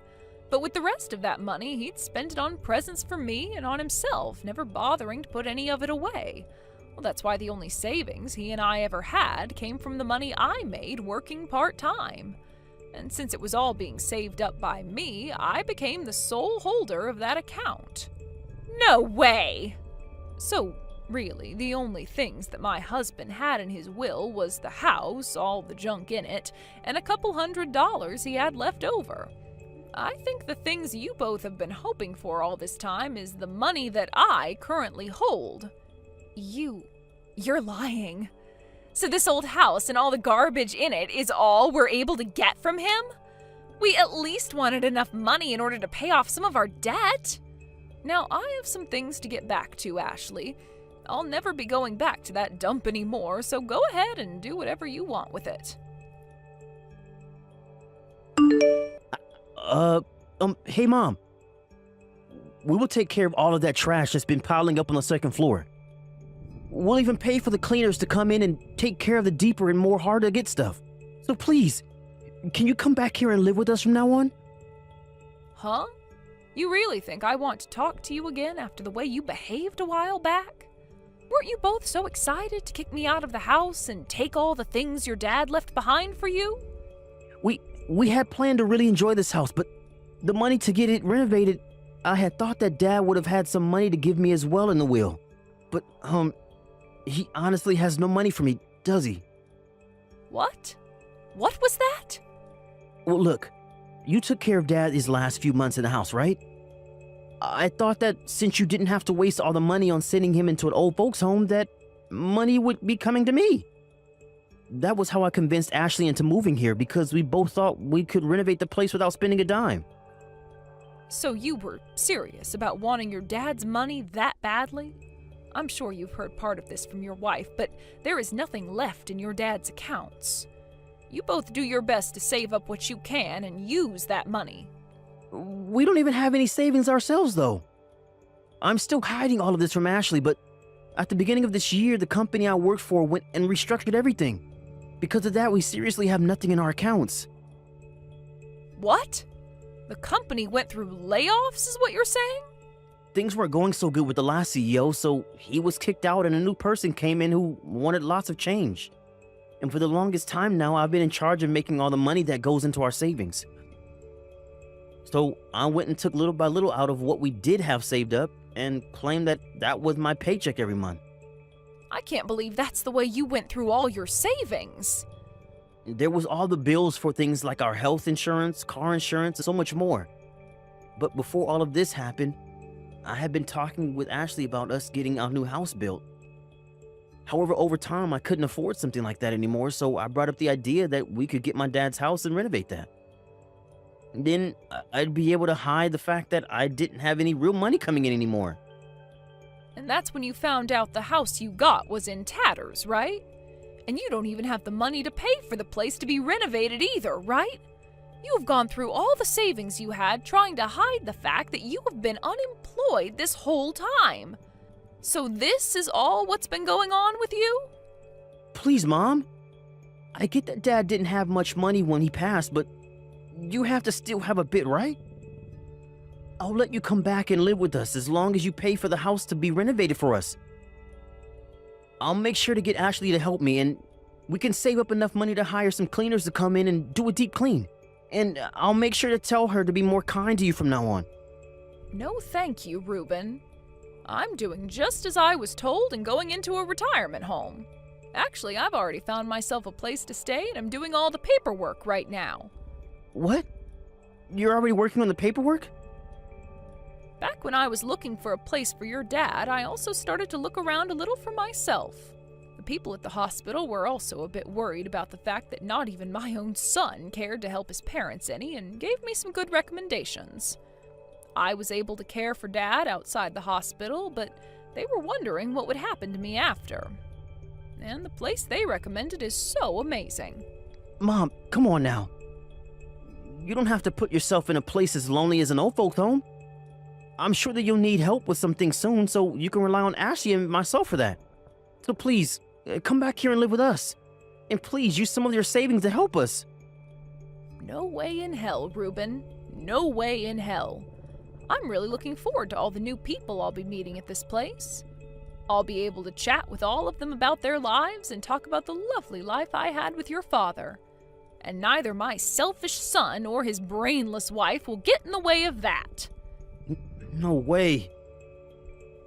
But with the rest of that money, he'd spend it on presents for me and on himself, never bothering to put any of it away. Well, that's why the only savings he and I ever had came from the money I made working part-time. And since it was all being saved up by me, I became the sole holder of that account. No way! So, really, the only things that my husband had in his will was the house, all the junk in it, and a couple $100 he had left over. I think the things you both have been hoping for all this time is the money that I currently hold. You're lying. So this old house and all the garbage in it is all we're able to get from him? We at least wanted enough money in order to pay off some of our debt. Now, I have some things to get back to, Ashley. I'll never be going back to that dump anymore, so go ahead and do whatever you want with it. Hey, Mom. We will take care of all of that trash that's been piling up on the second floor. We'll even pay for the cleaners to come in and take care of the deeper and more hard-to-get stuff. So please, can you come back here and live with us from now on? Huh? You really think I want to talk to you again after the way you behaved a while back? Weren't you both so excited to kick me out of the house and take all the things your dad left behind for you? We had planned to really enjoy this house, but the money to get it renovated, I had thought that Dad would have had some money to give me as well in the will. But, he honestly has no money for me, does he? What? What was that? Well, look, you took care of Dad these last few months in the house, right? I thought that since you didn't have to waste all the money on sending him into an old folks' home, that money would be coming to me. That was how I convinced Ashley into moving here, because we both thought we could renovate the place without spending a dime. So you were serious about wanting your dad's money that badly? I'm sure you've heard part of this from your wife, but there is nothing left in your dad's accounts. You both do your best to save up what you can and use that money. We don't even have any savings ourselves, though. I'm still hiding all of this from Ashley, but at the beginning of this year, the company I worked for went and restructured everything. Because of that, we seriously have nothing in our accounts. What? The company went through layoffs, is what you're saying? Things weren't going so good with the last CEO, so he was kicked out and a new person came in who wanted lots of change. And for the longest time now, I've been in charge of making all the money that goes into our savings. So I went and took little by little out of what we did have saved up and claimed that that was my paycheck every month. I can't believe that's the way you went through all your savings. There was all the bills for things like our health insurance, car insurance, and so much more. But before all of this happened, I had been talking with Ashley about us getting our new house built. However, over time, I couldn't afford something like that anymore, so I brought up the idea that we could get my dad's house and renovate that. Then I'd be able to hide the fact that I didn't have any real money coming in anymore. And that's when you found out the house you got was in tatters, right? And you don't even have the money to pay for the place to be renovated either, right? You have gone through all the savings you had trying to hide the fact that you have been unemployed this whole time. So this is all what's been going on with you? Please, Mom. I get that Dad didn't have much money when he passed, but you have to still have a bit, right? I'll let you come back and live with us as long as you pay for the house to be renovated for us. I'll make sure to get Ashley to help me, and we can save up enough money to hire some cleaners to come in and do a deep clean. And I'll make sure to tell her to be more kind to you from now on. No thank you, Reuben. I'm doing just as I was told and going into a retirement home. Actually, I've already found myself a place to stay and I'm doing all the paperwork right now. What? You're already working on the paperwork? Back when I was looking for a place for your dad, I also started to look around a little for myself. The people at the hospital were also a bit worried about the fact that not even my own son cared to help his parents any and gave me some good recommendations. I was able to care for Dad outside the hospital, but they were wondering what would happen to me after. And the place they recommended is so amazing. Mom, come on now. You don't have to put yourself in a place as lonely as an old folks' home. I'm sure that you'll need help with some things soon, so you can rely on Ashley and myself for that. So please, come back here and live with us. And please, use some of your savings to help us. No way in hell, Reuben. No way in hell. I'm really looking forward to all the new people I'll be meeting at this place. I'll be able to chat with all of them about their lives and talk about the lovely life I had with your father. And neither my selfish son or his brainless wife will get in the way of that. No way.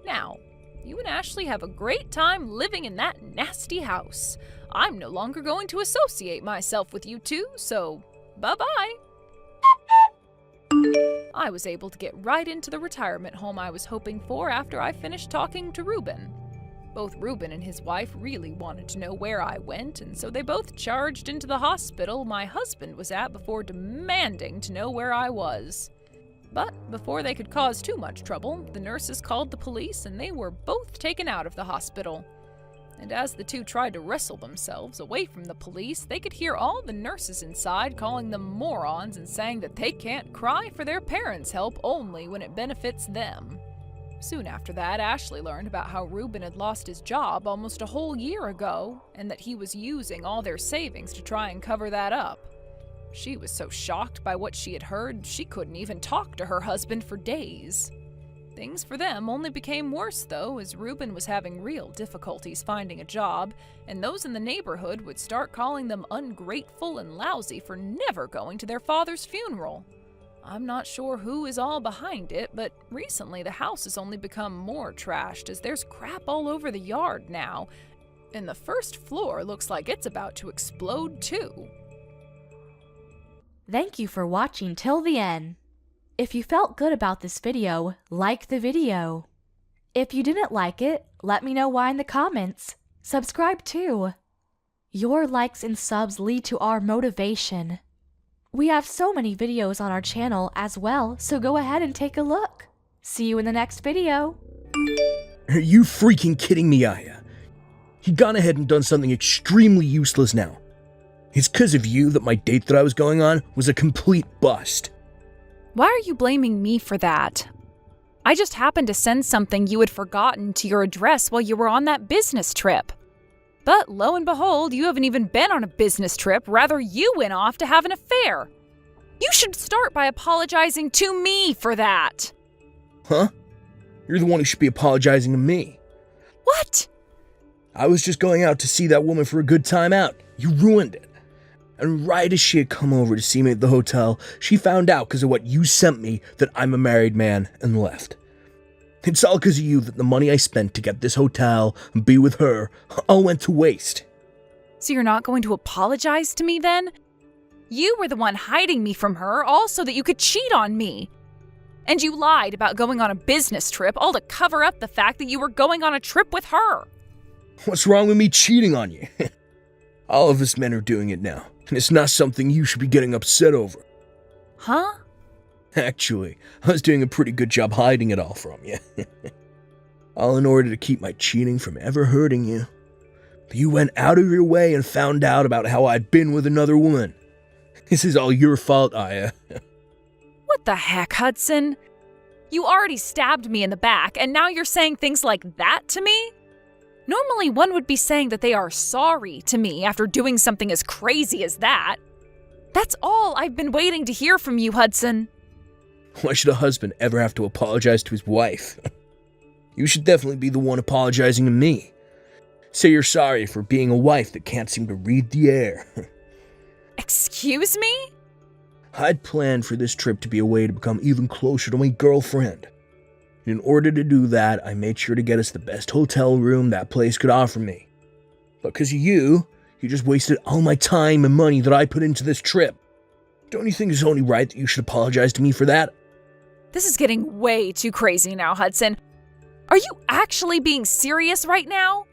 Now, you and Ashley have a great time living in that nasty house. I'm no longer going to associate myself with you two, so bye-bye. I was able to get right into the retirement home I was hoping for after I finished talking to Reuben. Both Reuben and his wife really wanted to know where I went, and so they both charged into the hospital my husband was at before demanding to know where I was. But before they could cause too much trouble, the nurses called the police and they were both taken out of the hospital. And as the two tried to wrestle themselves away from the police, they could hear all the nurses inside calling them morons and saying that they can't cry for their parents' help only when it benefits them. Soon after that, Ashley learned about how Reuben had lost his job almost a whole year ago and that he was using all their savings to try and cover that up. She was so shocked by what she had heard, she couldn't even talk to her husband for days. Things for them only became worse, though, as Reuben was having real difficulties finding a job, and those in the neighborhood would start calling them ungrateful and lousy for never going to their father's funeral. I'm not sure who is all behind it, but recently the house has only become more trashed as there's crap all over the yard now, and the first floor looks like it's about to explode too. Thank you for watching till the end. If you felt good about this video, like the video. If you didn't like it, let me know why in the comments. Subscribe too. Your likes and subs lead to our motivation. We have so many videos on our channel as well, so go ahead and take a look. See you in the next video. Are you freaking kidding me, Aya? He gone ahead and done something extremely useless now. It's 'cause of you that my date that I was going on was a complete bust. Why are you blaming me for that? I just happened to send something you had forgotten to your address while you were on that business trip. But lo and behold, you haven't even been on a business trip, rather you went off to have an affair. You should start by apologizing to me for that. Huh? You're the one who should be apologizing to me. What? I was just going out to see that woman for a good time out. You ruined it. And right as she had come over to see me at the hotel, she found out because of what you sent me that I'm a married man and left. It's all because of you that the money I spent to get this hotel and be with her all went to waste. So you're not going to apologize to me then? You were the one hiding me from her, all so that you could cheat on me. And you lied about going on a business trip, all to cover up the fact that you were going on a trip with her. What's wrong with me cheating on you? All of us men are doing it now, and it's not something you should be getting upset over. Huh? Actually, I was doing a pretty good job hiding it all from you. All in order to keep my cheating from ever hurting you. You went out of your way and found out about how I'd been with another woman. This is all your fault, Aya. What the heck, Hudson? You already stabbed me in the back, and now you're saying things like that to me? Normally, one would be saying that they are sorry to me after doing something as crazy as that. That's all I've been waiting to hear from you, Hudson. Why should a husband ever have to apologize to his wife? You should definitely be the one apologizing to me. Say you're sorry for being a wife that can't seem to read the air. Excuse me? I'd planned for this trip to be a way to become even closer to my girlfriend. In order to do that, I made sure to get us the best hotel room that place could offer me. But because of you just wasted all my time and money that I put into this trip. Don't you think it's only right that you should apologize to me for that? This is getting way too crazy now, Hudson. Are you actually being serious right now?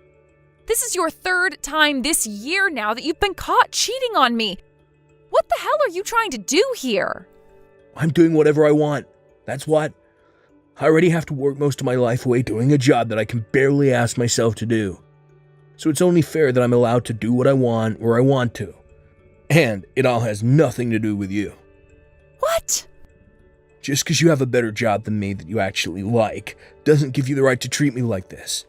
This is your third time this year now that you've been caught cheating on me. What the hell are you trying to do here? I'm doing whatever I want. That's what. I already have to work most of my life away doing a job that I can barely ask myself to do. So it's only fair that I'm allowed to do what I want where I want to. And it all has nothing to do with you. What? Just because you have a better job than me that you actually like doesn't give you the right to treat me like this.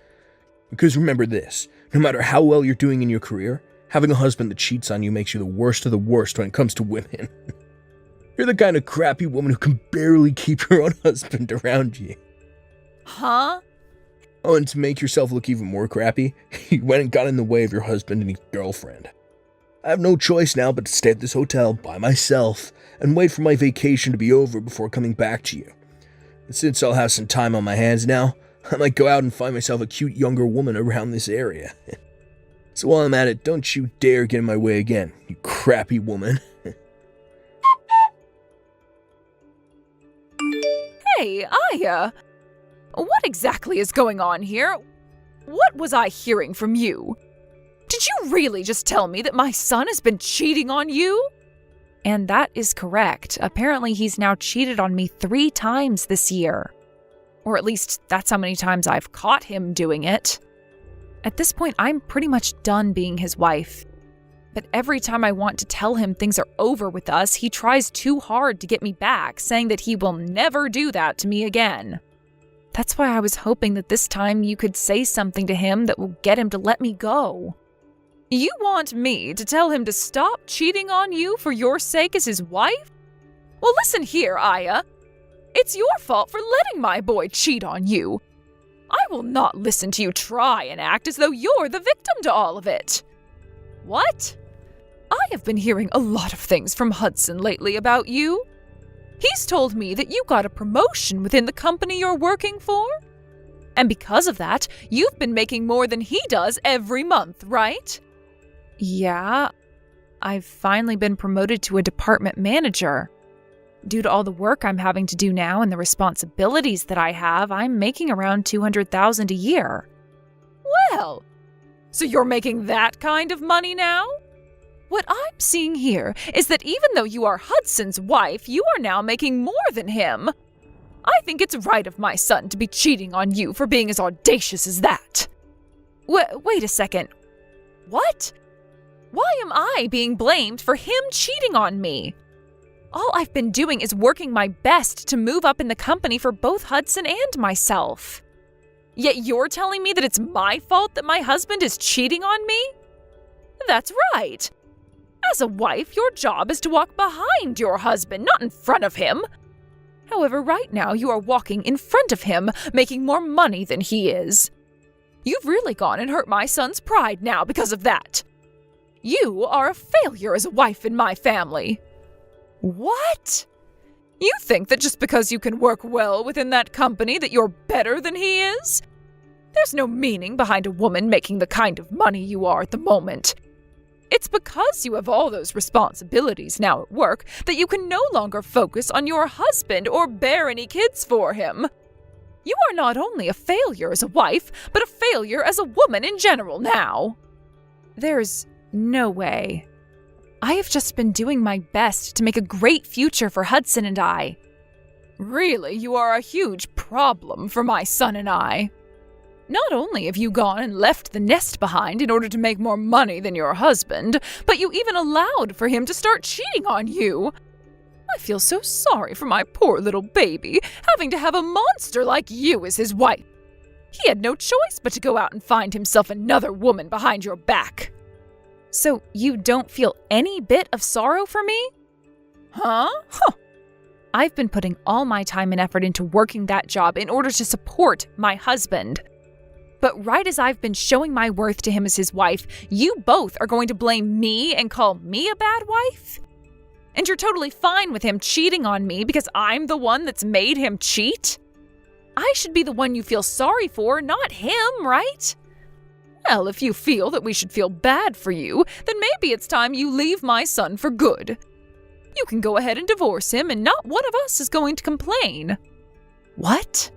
Because remember this, no matter how well you're doing in your career, having a husband that cheats on you makes you the worst of the worst when it comes to women. You're the kind of crappy woman who can barely keep her own husband around you. Huh? Oh, and to make yourself look even more crappy, you went and got in the way of your husband and his girlfriend. I have no choice now but to stay at this hotel by myself and wait for my vacation to be over before coming back to you. And since I'll have some time on my hands now, I might go out and find myself a cute younger woman around this area. So while I'm at it, don't you dare get in my way again, you crappy woman. Hey, Aya. What exactly is going on here? What was I hearing from you? Did you really just tell me that my son has been cheating on you? And that is correct. Apparently he's now cheated on me 3 times this year. Or at least that's how many times I've caught him doing it. At this point, I'm pretty much done being his wife. But every time I want to tell him things are over with us, he tries too hard to get me back, saying that he will never do that to me again. That's why I was hoping that this time you could say something to him that will get him to let me go. You want me to tell him to stop cheating on you for your sake as his wife? Well, listen here, Aya. It's your fault for letting my boy cheat on you. I will not listen to you try and act as though you're the victim to all of it. What? I have been hearing a lot of things from Hudson lately about you. He's told me that you got a promotion within the company you're working for. And because of that, you've been making more than he does every month, right? Yeah, I've finally been promoted to a department manager. Due to all the work I'm having to do now and the responsibilities that I have, I'm making around $200,000 a year. Well, so you're making that kind of money now? What I'm seeing here is that even though you are Hudson's wife, you are now making more than him. I think it's right of my son to be cheating on you for being as audacious as that. Wait a second. What? Why am I being blamed for him cheating on me? All I've been doing is working my best to move up in the company for both Hudson and myself. Yet you're telling me that it's my fault that my husband is cheating on me? That's right. As a wife, your job is to walk behind your husband, not in front of him. However, right now you are walking in front of him, making more money than he is. You've really gone and hurt my son's pride now because of that. You are a failure as a wife in my family. What? You think that just because you can work well within that company that you're better than he is? There's no meaning behind a woman making the kind of money you are at the moment. It's because you have all those responsibilities now at work that you can no longer focus on your husband or bear any kids for him. You are not only a failure as a wife, but a failure as a woman in general now. There's no way. I have just been doing my best to make a great future for Hudson and I. Really, you are a huge problem for my son and I. Not only have you gone and left the nest behind in order to make more money than your husband, but you even allowed for him to start cheating on you. I feel so sorry for my poor little baby, having to have a monster like you as his wife. He had no choice but to go out and find himself another woman behind your back. So you don't feel any bit of sorrow for me? Huh? I've been putting all my time and effort into working that job in order to support my husband. But right as I've been showing my worth to him as his wife, you both are going to blame me and call me a bad wife? And you're totally fine with him cheating on me because I'm the one that's made him cheat? I should be the one you feel sorry for, not him, right? Well, if you feel that we should feel bad for you, then maybe it's time you leave my son for good. You can go ahead and divorce him, and not one of us is going to complain. What?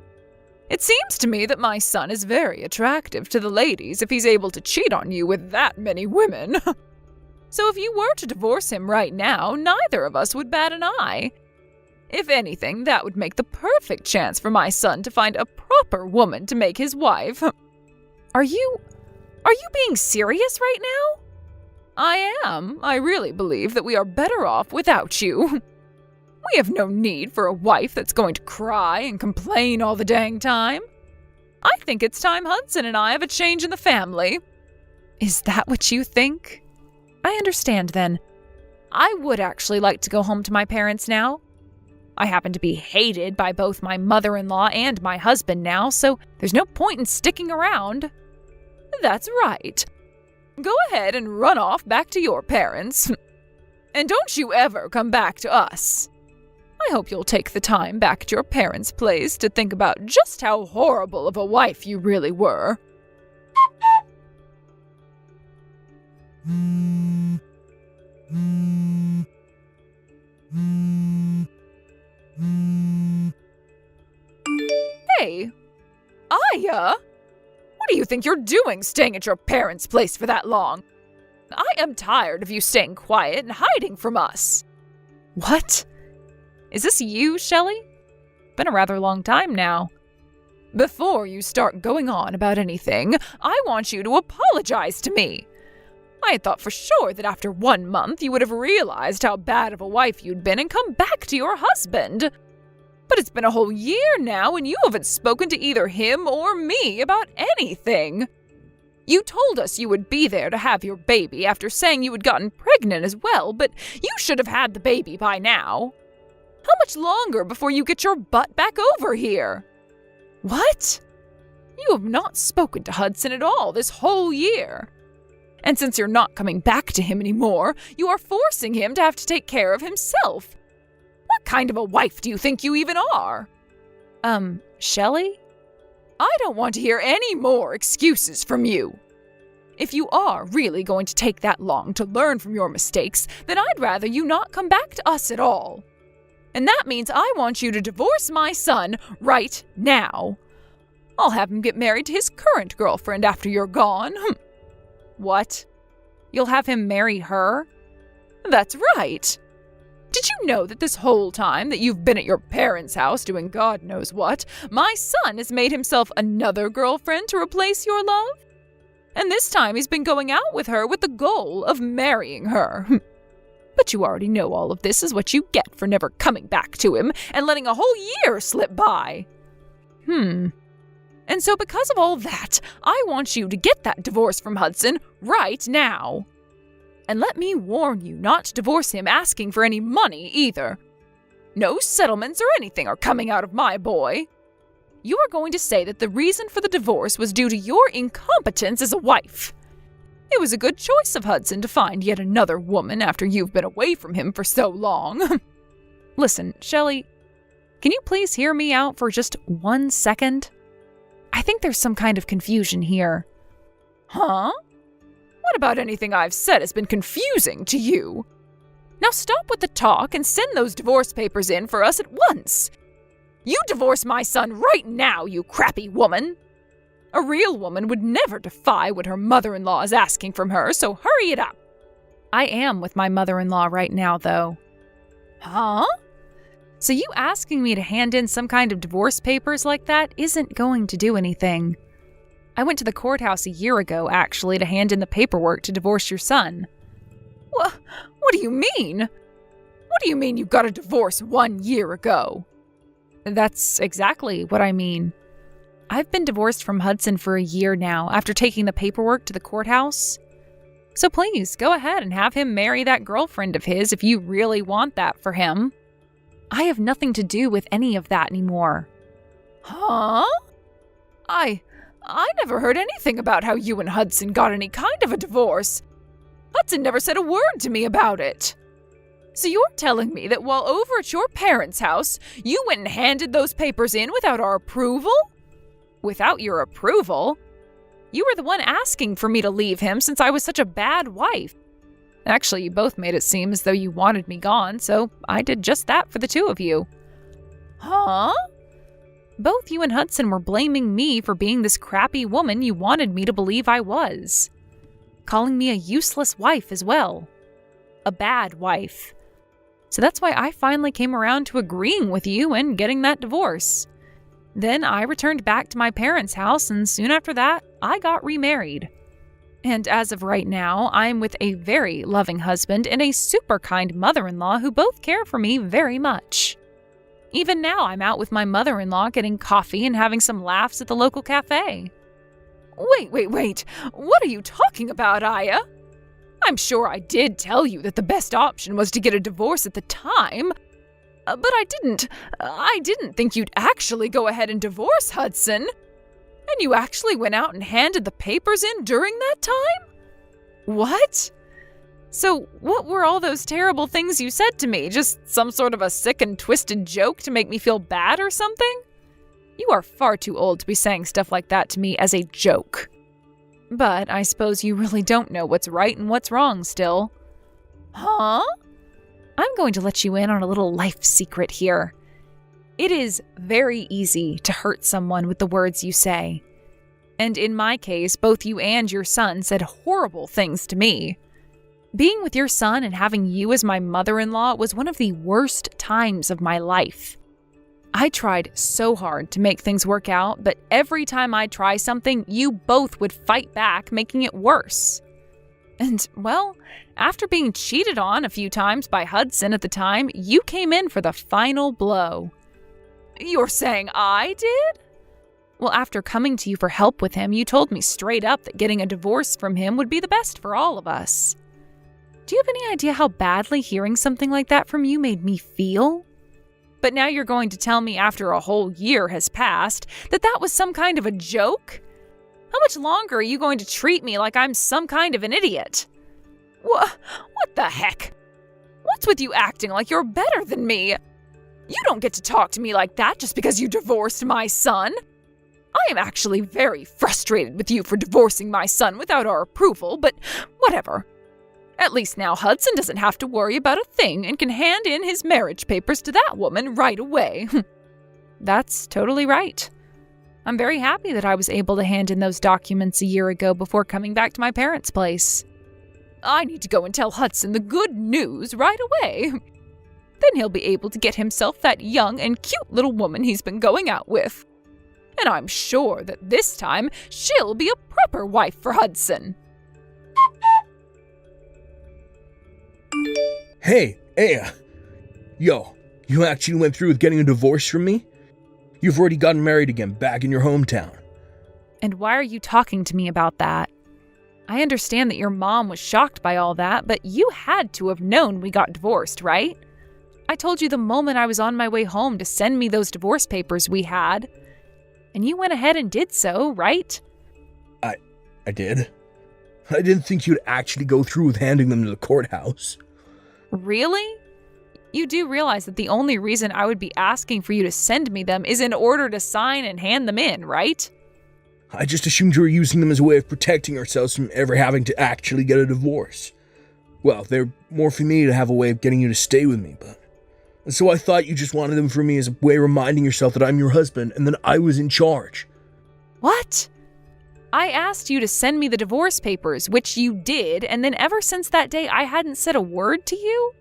It seems to me that my son is very attractive to the ladies if he's able to cheat on you with that many women. So if you were to divorce him right now, neither of us would bat an eye. If anything, that would make the perfect chance for my son to find a proper woman to make his wife. Are you being serious right now? I am. I really believe that we are better off without you. We have no need for a wife that's going to cry and complain all the dang time. I think it's time Hudson and I have a change in the family. Is that what you think? I understand then. I would actually like to go home to my parents now. I happen to be hated by both my mother-in-law and my husband now, so there's no point in sticking around. That's right. Go ahead and run off back to your parents. And don't you ever come back to us. I hope you'll take the time back at your parents' place to think about just how horrible of a wife you really were. Hey, Aya! What do you think you're doing staying at your parents' place for that long? I am tired of you staying quiet and hiding from us. What? Is this you, Shelley? Been a rather long time now. Before you start going on about anything, I want you to apologize to me. I had thought for sure that after 1 month you would have realized how bad of a wife you'd been and come back to your husband. But it's been a whole year now and you haven't spoken to either him or me about anything. You told us you would be there to have your baby after saying you had gotten pregnant as well, but you should have had the baby by now. How much longer before you get your butt back over here? What? You have not spoken to Hudson at all this whole year. And since you're not coming back to him anymore, you are forcing him to have to take care of himself. What kind of a wife do you think you even are? Shelley? I don't want to hear any more excuses from you. If you are really going to take that long to learn from your mistakes, then I'd rather you not come back to us at all. And that means I want you to divorce my son right now. I'll have him get married to his current girlfriend after you're gone. What? You'll have him marry her? That's right. Did you know that this whole time that you've been at your parents' house doing God knows what, my son has made himself another girlfriend to replace your love? And this time he's been going out with her with the goal of marrying her. But you already know all of this is what you get for never coming back to him and letting a whole year slip by. And so because of all that, I want you to get that divorce from Hudson right now. And let me warn you not to divorce him asking for any money either. No settlements or anything are coming out of my boy. You are going to say that the reason for the divorce was due to your incompetence as a wife. It was a good choice of Hudson to find yet another woman after you've been away from him for so long. Listen, Shelley, can you please hear me out for just 1 second? I think there's some kind of confusion here. Huh? What about anything I've said has been confusing to you? Now stop with the talk and send those divorce papers in for us at once. You divorce my son right now, you crappy woman. A real woman would never defy what her mother-in-law is asking from her, so hurry it up. I am with my mother-in-law right now, though. Huh? So you asking me to hand in some kind of divorce papers like that isn't going to do anything. I went to the courthouse a year ago, actually, to hand in the paperwork to divorce your son. What do you mean? What do you mean you got a divorce 1 year ago? That's exactly what I mean. I've been divorced from Hudson for a year now after taking the paperwork to the courthouse. So please, go ahead and have him marry that girlfriend of his if you really want that for him. I have nothing to do with any of that anymore. Huh? I never heard anything about how you and Hudson got any kind of a divorce. Hudson never said a word to me about it. So you're telling me that while over at your parents' house, you went and handed those papers in without our approval? Without your approval? You were the one asking for me to leave him since I was such a bad wife. Actually, you both made it seem as though you wanted me gone, so I did just that for the two of you. Huh? Both you and Hudson were blaming me for being this crappy woman you wanted me to believe I was. Calling me a useless wife as well. A bad wife. So that's why I finally came around to agreeing with you and getting that divorce. Then I returned back to my parents' house, and soon after that, I got remarried. And as of right now, I'm with a very loving husband and a super kind mother-in-law who both care for me very much. Even now, I'm out with my mother-in-law getting coffee and having some laughs at the local cafe. Wait. What are you talking about, Aya? I'm sure I did tell you that the best option was to get a divorce at the time. But I didn't think you'd actually go ahead and divorce Hudson. And you actually went out and handed the papers in during that time? What? So what were all those terrible things you said to me? Just some sort of a sick and twisted joke to make me feel bad or something? You are far too old to be saying stuff like that to me as a joke. But I suppose you really don't know what's right and what's wrong still. Huh? I'm going to let you in on a little life secret here. It is very easy to hurt someone with the words you say. And in my case, both you and your son said horrible things to me. Being with your son and having you as my mother-in-law was one of the worst times of my life. I tried so hard to make things work out, but every time I try something, you both would fight back, making it worse. And, well, after being cheated on a few times by Hudson at the time, you came in for the final blow. You're saying I did? Well, after coming to you for help with him, you told me straight up that getting a divorce from him would be the best for all of us. Do you have any idea how badly hearing something like that from you made me feel? But now you're going to tell me after a whole year has passed that that was some kind of a joke? How much longer are you going to treat me like I'm some kind of an idiot? What the heck? What's with you acting like you're better than me? You don't get to talk to me like that just because you divorced my son. I am actually very frustrated with you for divorcing my son without our approval, but whatever. At least now Hudson doesn't have to worry about a thing and can hand in his marriage papers to that woman right away. That's totally right. I'm very happy that I was able to hand in those documents a year ago before coming back to my parents' place. I need to go and tell Hudson the good news right away. Then he'll be able to get himself that young and cute little woman he's been going out with. And I'm sure that this time she'll be a proper wife for Hudson. Hey, Aya. Yo, you actually went through with getting a divorce from me? You've already gotten married again back in your hometown. And why are you talking to me about that? I understand that your mom was shocked by all that, but you had to have known we got divorced, right? I told you the moment I was on my way home to send me those divorce papers we had. And you went ahead and did so, right? I did. I didn't think you'd actually go through with handing them to the courthouse. Really? You do realize that the only reason I would be asking for you to send me them is in order to sign and hand them in, right? I just assumed you were using them as a way of protecting ourselves from ever having to actually get a divorce. Well, they're more for me to have a way of getting you to stay with me, but... And so I thought you just wanted them for me as a way of reminding yourself that I'm your husband and that I was in charge. What? I asked you to send me the divorce papers, which you did, and then ever since that day I hadn't said a word to you?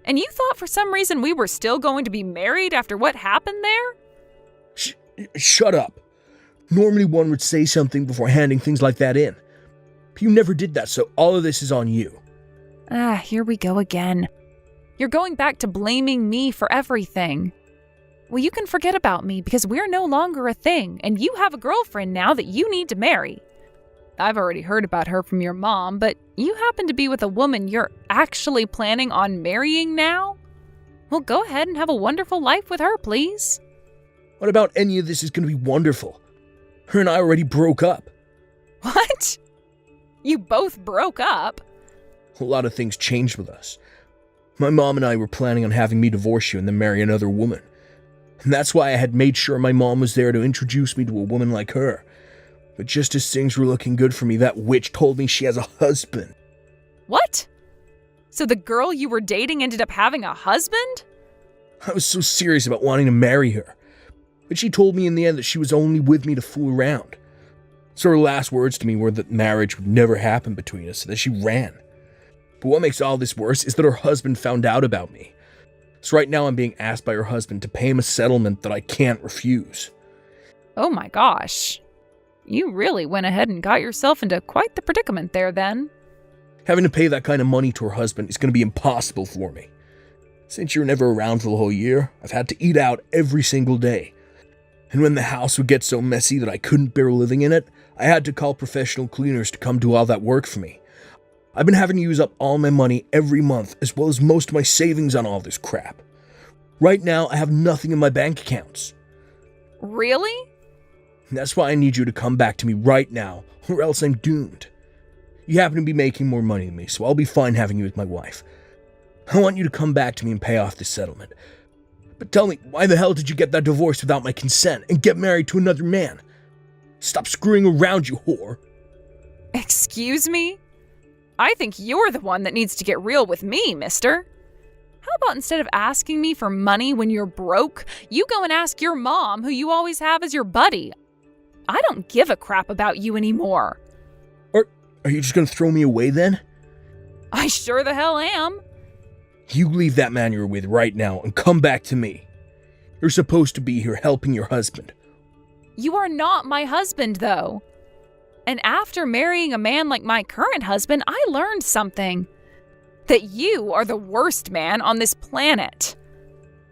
And you thought for some reason we were still going to be married after what happened there? Shut up. Normally one would say something before handing things like that in. But you never did that, so all of this is on you. Here we go again. You're going back to blaming me for everything. Well, you can forget about me because we're no longer a thing, and you have a girlfriend now that you need to marry. I've already heard about her from your mom, but you happen to be with a woman you're actually planning on marrying now? Well, go ahead and have a wonderful life with her, please. What about any of this is going to be wonderful? Her and I already broke up. What? You both broke up? A lot of things changed with us. My mom and I were planning on having me divorce you and then marry another woman. And that's why I had made sure my mom was there to introduce me to a woman like her. But just as things were looking good for me, that witch told me she has a husband. What? So the girl you were dating ended up having a husband? I was so serious about wanting to marry her. But she told me in the end that she was only with me to fool around. So her last words to me were that marriage would never happen between us, so that she ran. But what makes all this worse is that her husband found out about me. So right now I'm being asked by her husband to pay him a settlement that I can't refuse. Oh my gosh. You really went ahead and got yourself into quite the predicament there then. Having to pay that kind of money to her husband is going to be impossible for me. Since you're never around for the whole year, I've had to eat out every single day. And when the house would get so messy that I couldn't bear living in it, I had to call professional cleaners to come do all that work for me. I've been having to use up all my money every month, as well as most of my savings on all this crap. Right now, I have nothing in my bank accounts. Really? That's why I need you to come back to me right now, or else I'm doomed. You happen to be making more money than me, so I'll be fine having you as my wife. I want you to come back to me and pay off this settlement. But tell me, why the hell did you get that divorce without my consent and get married to another man? Stop screwing around, you whore. Excuse me? I think you're the one that needs to get real with me, mister. How about instead of asking me for money when you're broke, you go and ask your mom, who you always have as your buddy? I don't give a crap about you anymore. Are you just gonna throw me away then? I sure the hell am. You leave that man you're with right now and come back to me. You're supposed to be here helping your husband. You are not my husband, though. And after marrying a man like my current husband, I learned something. That you are the worst man on this planet.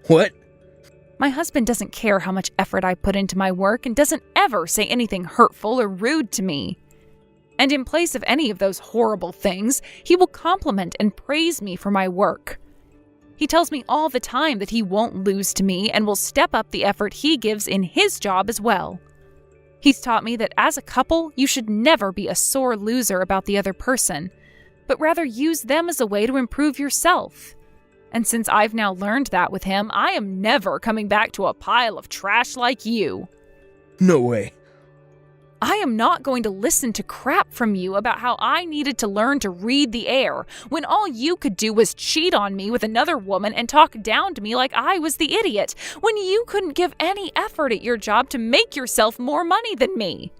What? My husband doesn't care how much effort I put into my work and doesn't ever say anything hurtful or rude to me. And in place of any of those horrible things, he will compliment and praise me for my work. He tells me all the time that he won't lose to me and will step up the effort he gives in his job as well. He's taught me that as a couple, you should never be a sore loser about the other person, but rather use them as a way to improve yourself. And since I've now learned that with him, I am never coming back to a pile of trash like you. No way. I am not going to listen to crap from you about how I needed to learn to read the air when all you could do was cheat on me with another woman and talk down to me like I was the idiot, when you couldn't give any effort at your job to make yourself more money than me.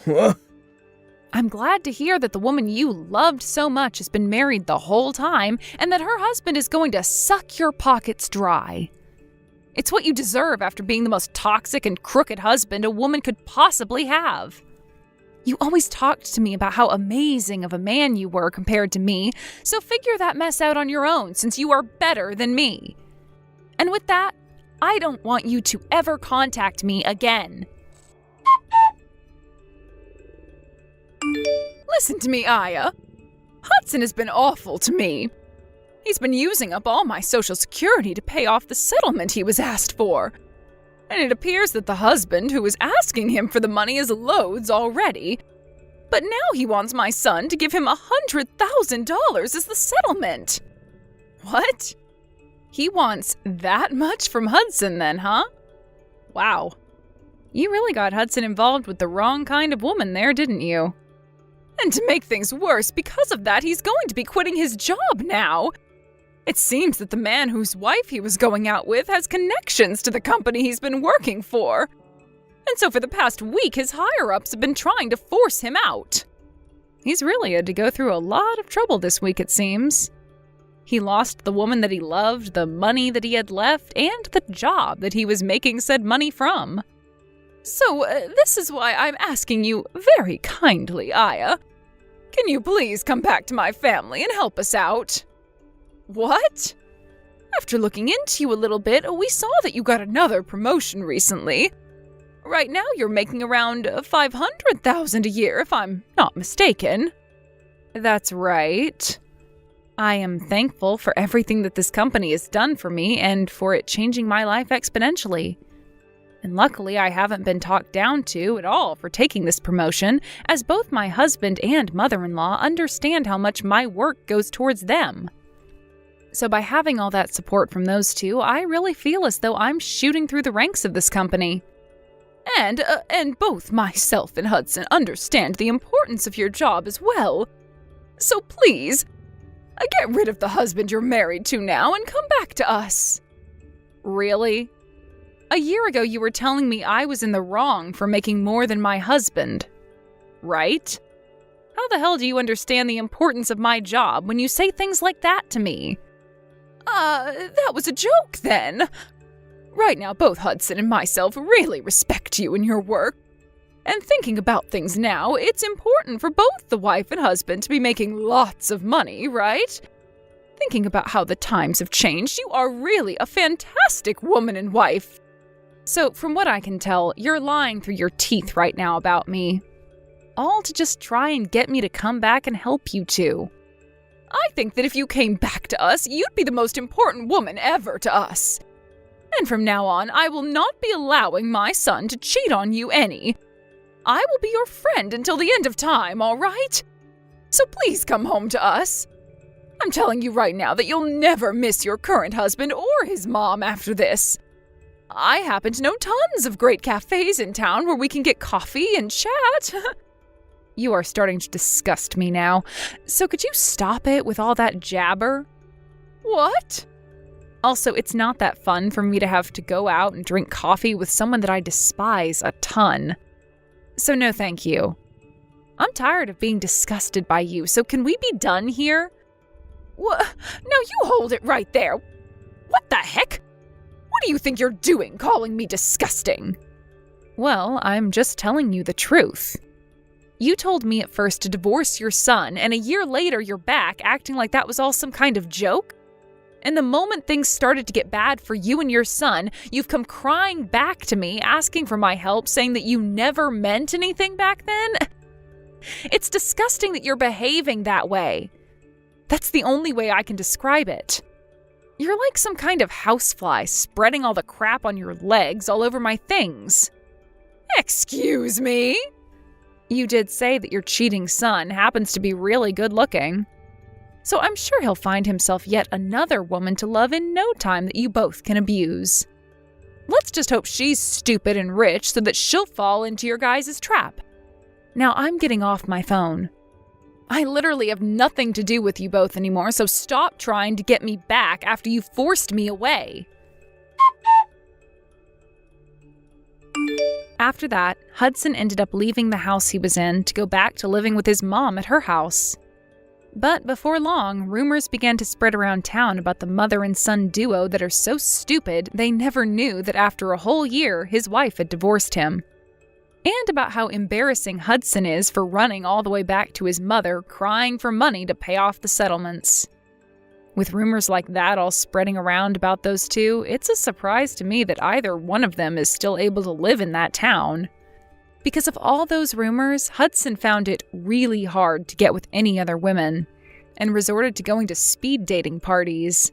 What? I'm glad to hear that the woman you loved so much has been married the whole time and that her husband is going to suck your pockets dry. It's what you deserve after being the most toxic and crooked husband a woman could possibly have. You always talked to me about how amazing of a man you were compared to me, so figure that mess out on your own since you are better than me. And with that, I don't want you to ever contact me again. Listen to me, Aya. Hudson has been awful to me. He's been using up all my Social Security to pay off the settlement he was asked for. And it appears that the husband who was asking him for the money is loads already. But now he wants my son to give him $100,000 as the settlement. What? He wants that much from Hudson then, huh? Wow. You really got Hudson involved with the wrong kind of woman there, didn't you? And to make things worse, because of that, he's going to be quitting his job now. It seems that the man whose wife he was going out with has connections to the company he's been working for. And so for the past week, his higher-ups have been trying to force him out. He's really had to go through a lot of trouble this week, it seems. He lost the woman that he loved, the money that he had left, and the job that he was making said money from. So, this is why I'm asking you very kindly, Aya. Can you please come back to my family and help us out? What? After looking into you a little bit, we saw that you got another promotion recently. Right now you're making around $500,000 a year, if I'm not mistaken. That's right. I am thankful for everything that this company has done for me and for it changing my life exponentially. And luckily, I haven't been talked down to at all for taking this promotion, as both my husband and mother-in-law understand how much my work goes towards them. So by having all that support from those two, I really feel as though I'm shooting through the ranks of this company. And both myself and Hudson understand the importance of your job as well. So please, get rid of the husband you're married to now and come back to us. Really? A year ago, you were telling me I was in the wrong for making more than my husband, right? How the hell do you understand the importance of my job when you say things like that to me? That was a joke then. Right now, both Hudson and myself really respect you and your work. And thinking about things now, it's important for both the wife and husband to be making lots of money, right? Thinking about how the times have changed, you are really a fantastic woman and wife. So, from what I can tell, you're lying through your teeth right now about me. All to just try and get me to come back and help you two. I think that if you came back to us, you'd be the most important woman ever to us. And from now on, I will not be allowing my son to cheat on you any. I will be your friend until the end of time, all right? So please come home to us. I'm telling you right now that you'll never miss your current husband or his mom after this. I happen to know tons of great cafes in town where we can get coffee and chat. You are starting to disgust me now. So could you stop it with all that jabber? What? Also, it's not that fun for me to have to go out and drink coffee with someone that I despise a ton. So no thank you. I'm tired of being disgusted by you, so can we be done here? What? No, you hold it right there. What the heck? What do you think you're doing, calling me disgusting? Well, I'm just telling you the truth. You told me at first to divorce your son, and a year later you're back acting like that was all some kind of joke? And the moment things started to get bad for you and your son, you've come crying back to me, asking for my help, saying that you never meant anything back then? It's disgusting that you're behaving that way. That's the only way I can describe it. You're like some kind of housefly spreading all the crap on your legs all over my things. Excuse me? You did say that your cheating son happens to be really good looking. So I'm sure he'll find himself yet another woman to love in no time that you both can abuse. Let's just hope she's stupid and rich so that she'll fall into your guys' trap. Now I'm getting off my phone. I literally have nothing to do with you both anymore, so stop trying to get me back after you forced me away. After that, Hudson ended up leaving the house he was in to go back to living with his mom at her house. But before long, rumors began to spread around town about the mother and son duo that are so stupid they never knew that after a whole year, his wife had divorced him. And about how embarrassing Hudson is for running all the way back to his mother, crying for money to pay off the settlements. With rumors like that all spreading around about those two, it's a surprise to me that either one of them is still able to live in that town. Because of all those rumors, Hudson found it really hard to get with any other women, and resorted to going to speed dating parties.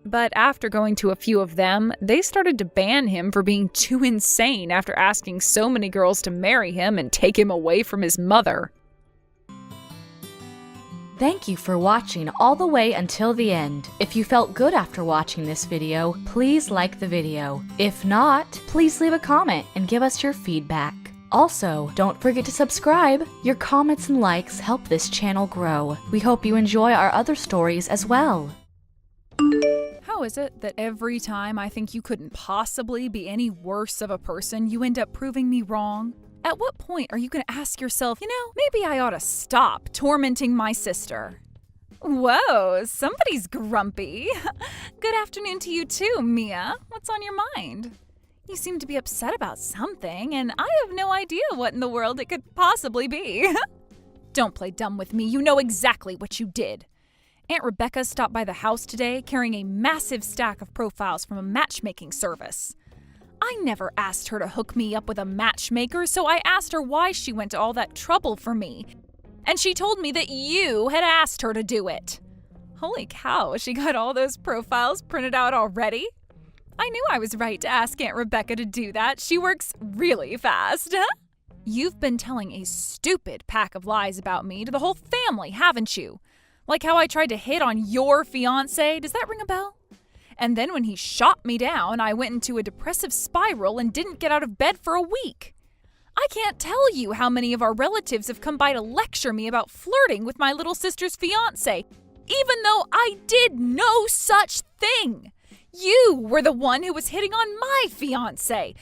But after going to a few of them, they started to ban him for being too insane after asking so many girls to marry him and take him away from his mother. Thank you for watching all the way until the end. If you felt good after watching this video, please like the video. If not, please leave a comment and give us your feedback. Also, don't forget to subscribe. Your comments and likes help this channel grow. We hope you enjoy our other stories as well. How is it that every time I think you couldn't possibly be any worse of a person, you end up proving me wrong? At what point are you going to ask yourself, maybe I ought to stop tormenting my sister? Whoa, somebody's grumpy. Good afternoon to you too, Mia. What's on your mind? You seem to be upset about something, and I have no idea what in the world it could possibly be. Don't play dumb with me. You know exactly what you did. Aunt Rebecca stopped by the house today carrying a massive stack of profiles from a matchmaking service. I never asked her to hook me up with a matchmaker, so I asked her why she went to all that trouble for me. And she told me that you had asked her to do it. Holy cow, she got all those profiles printed out already? I knew I was right to ask Aunt Rebecca to do that. She works really fast. You've been telling a stupid pack of lies about me to the whole family, haven't you? Like how I tried to hit on your fiancé. Does that ring a bell? And then when he shot me down, I went into a depressive spiral and didn't get out of bed for a week. I can't tell you how many of our relatives have come by to lecture me about flirting with my little sister's fiancé, even though I did no such thing. You were the one who was hitting on my fiancé.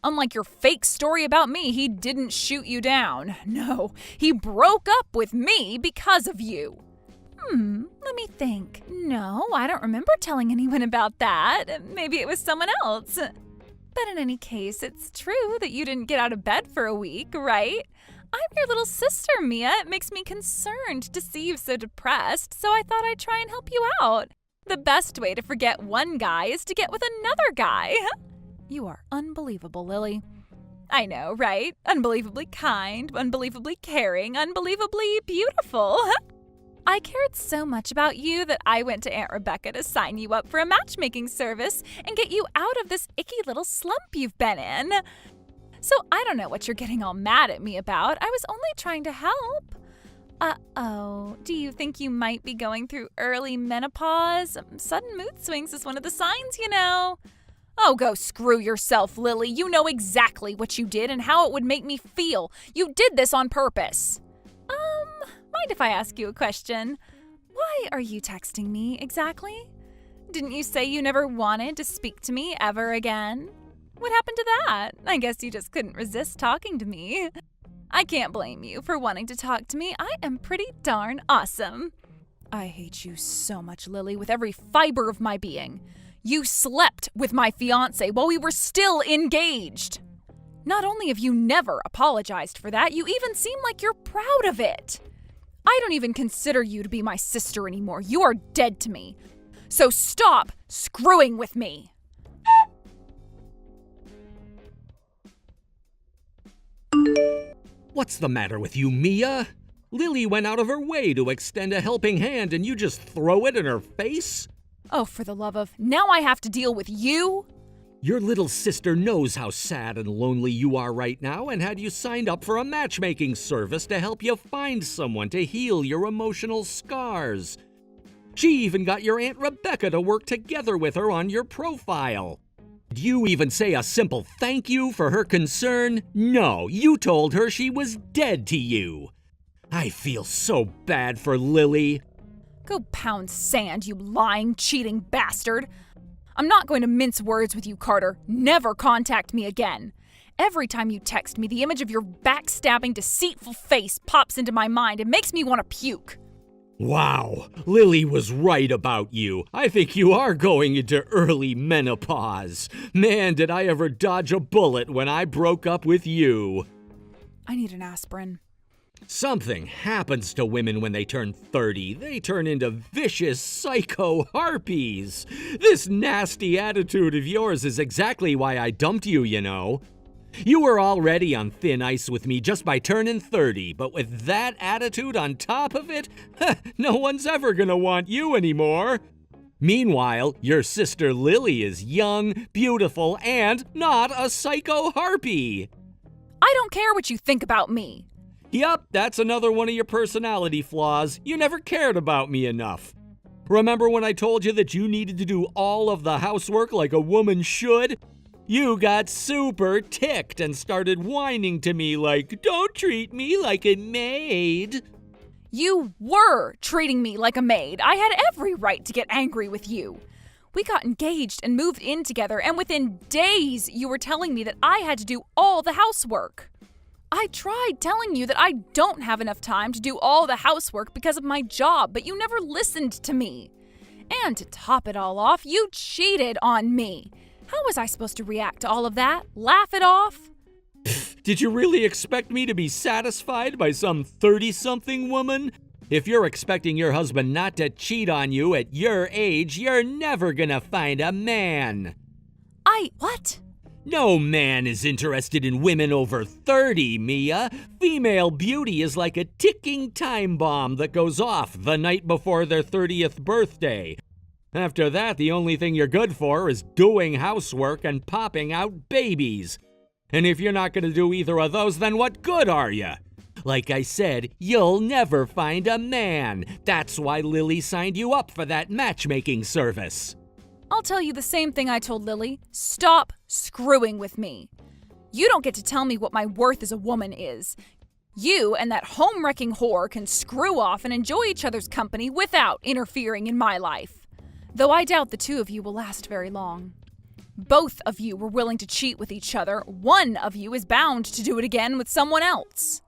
Unlike your fake story about me, he didn't shoot you down. No, he broke up with me because of you. Let me think. No, I don't remember telling anyone about that. Maybe it was someone else. But in any case, it's true that you didn't get out of bed for a week, right? I'm your little sister, Mia. It makes me concerned to see you so depressed, so I thought I'd try and help you out. The best way to forget one guy is to get with another guy. You are unbelievable, Lily. I know, right? Unbelievably kind, unbelievably caring, unbelievably beautiful. I cared so much about you that I went to Aunt Rebecca to sign you up for a matchmaking service and get you out of this icky little slump you've been in. So I don't know what you're getting all mad at me about. I was only trying to help. Uh-oh, do you think you might be going through early menopause? Sudden mood swings is one of the signs, you know. Oh, go screw yourself, Lily. You know exactly what you did and how it would make me feel. You did this on purpose. Mind if I ask you a question? Why are you texting me exactly? Didn't you say you never wanted to speak to me ever again? What happened to that? I guess you just couldn't resist talking to me. I can't blame you for wanting to talk to me. I am pretty darn awesome. I hate you so much, Lily, with every fiber of my being. You slept with my fiancé while we were still engaged. Not only have you never apologized for that, you even seem like you're proud of it. I don't even consider you to be my sister anymore. You are dead to me. So stop screwing with me. What's the matter with you, Mia? Lily went out of her way to extend a helping hand and you just throw it in her face? Oh, for the love of, now I have to deal with you? Your little sister knows how sad and lonely you are right now and had you signed up for a matchmaking service to help you find someone to heal your emotional scars. She even got your Aunt Rebecca to work together with her on your profile. Did you even say a simple thank you for her concern? No, you told her she was dead to you. I feel so bad for Lily. Go pound sand, you lying, cheating bastard. I'm not going to mince words with you, Carter. Never contact me again. Every time you text me, the image of your backstabbing, deceitful face pops into my mind and makes me want to puke. Wow, Lily was right about you. I think you are going into early menopause. Man, did I ever dodge a bullet when I broke up with you. I need an aspirin. Something happens to women when they turn 30. They turn into vicious psycho harpies. This nasty attitude of yours is exactly why I dumped you, you know. You were already on thin ice with me just by turning 30, but with that attitude on top of it, no one's ever gonna want you anymore. Meanwhile, your sister Lily is young, beautiful, and not a psycho harpy. I don't care what you think about me. Yup, that's another one of your personality flaws. You never cared about me enough. Remember when I told you that you needed to do all of the housework like a woman should? You got super ticked and started whining to me like, "Don't treat me like a maid." You were treating me like a maid. I had every right to get angry with you. We got engaged and moved in together, and within days you were telling me that I had to do all the housework. I tried telling you that I don't have enough time to do all the housework because of my job, but you never listened to me. And to top it all off, you cheated on me. How was I supposed to react to all of that? Laugh it off? Did you really expect me to be satisfied by some 30-something woman? If you're expecting your husband not to cheat on you at your age, you're never gonna find a man. What? No man is interested in women over 30, Mia. Female beauty is like a ticking time bomb that goes off the night before their 30th birthday. After that, the only thing you're good for is doing housework and popping out babies. And if you're not going to do either of those, then what good are you? Like I said, you'll never find a man. That's why Lily signed you up for that matchmaking service. I'll tell you the same thing I told Lily. Stop screwing with me. You don't get to tell me what my worth as a woman is. You and that home-wrecking whore can screw off and enjoy each other's company without interfering in my life. Though I doubt the two of you will last very long. Both of you were willing to cheat with each other. One of you is bound to do it again with someone else.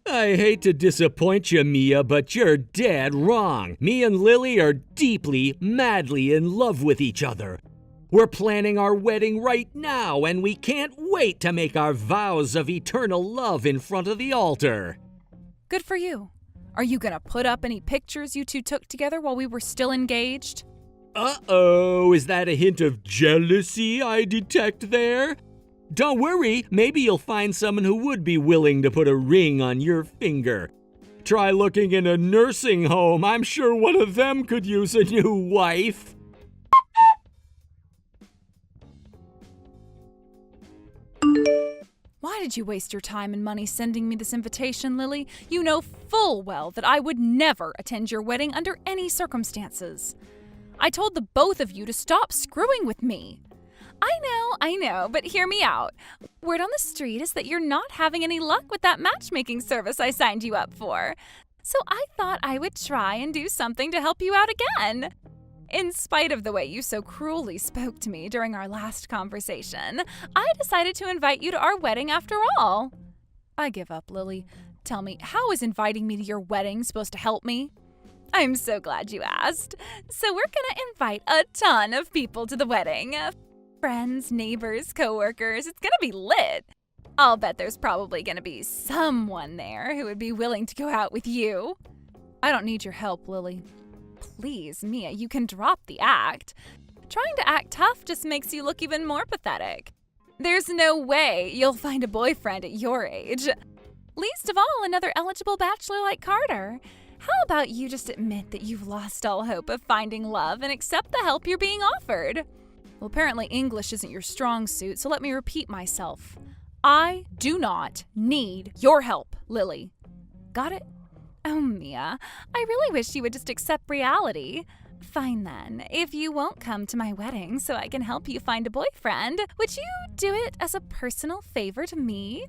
I hate to disappoint you, Mia, but you're dead wrong. Me and Lily are deeply, madly in love with each other. We're planning our wedding right now, and we can't wait to make our vows of eternal love in front of the altar. Good for you. Are you gonna put up any pictures you two took together while we were still engaged? Uh-oh, is that a hint of jealousy I detect there? Don't worry, maybe you'll find someone who would be willing to put a ring on your finger. Try looking in a nursing home. I'm sure one of them could use a new wife. Why did you waste your time and money sending me this invitation, Lily? You know full well that I would never attend your wedding under any circumstances. I told the both of you to stop screwing with me. I know, but hear me out. Word on the street is that you're not having any luck with that matchmaking service I signed you up for. So I thought I would try and do something to help you out again. In spite of the way you so cruelly spoke to me during our last conversation, I decided to invite you to our wedding after all. I give up, Lily. Tell me, how is inviting me to your wedding supposed to help me? I'm so glad you asked. So we're gonna invite a ton of people to the wedding. Friends, neighbors, coworkers. It's gonna be lit. I'll bet there's probably gonna be someone there who would be willing to go out with you. I don't need your help, Lily. Please, Mia, you can drop the act. Trying to act tough just makes you look even more pathetic. There's no way you'll find a boyfriend at your age. Least of all, another eligible bachelor like Carter. How about you just admit that you've lost all hope of finding love and accept the help you're being offered? Well, apparently English isn't your strong suit, so let me repeat myself. I do not need your help, Lily. Got it? Oh, Mia, I really wish you would just accept reality. Fine then, if you won't come to my wedding so I can help you find a boyfriend, would you do it as a personal favor to me?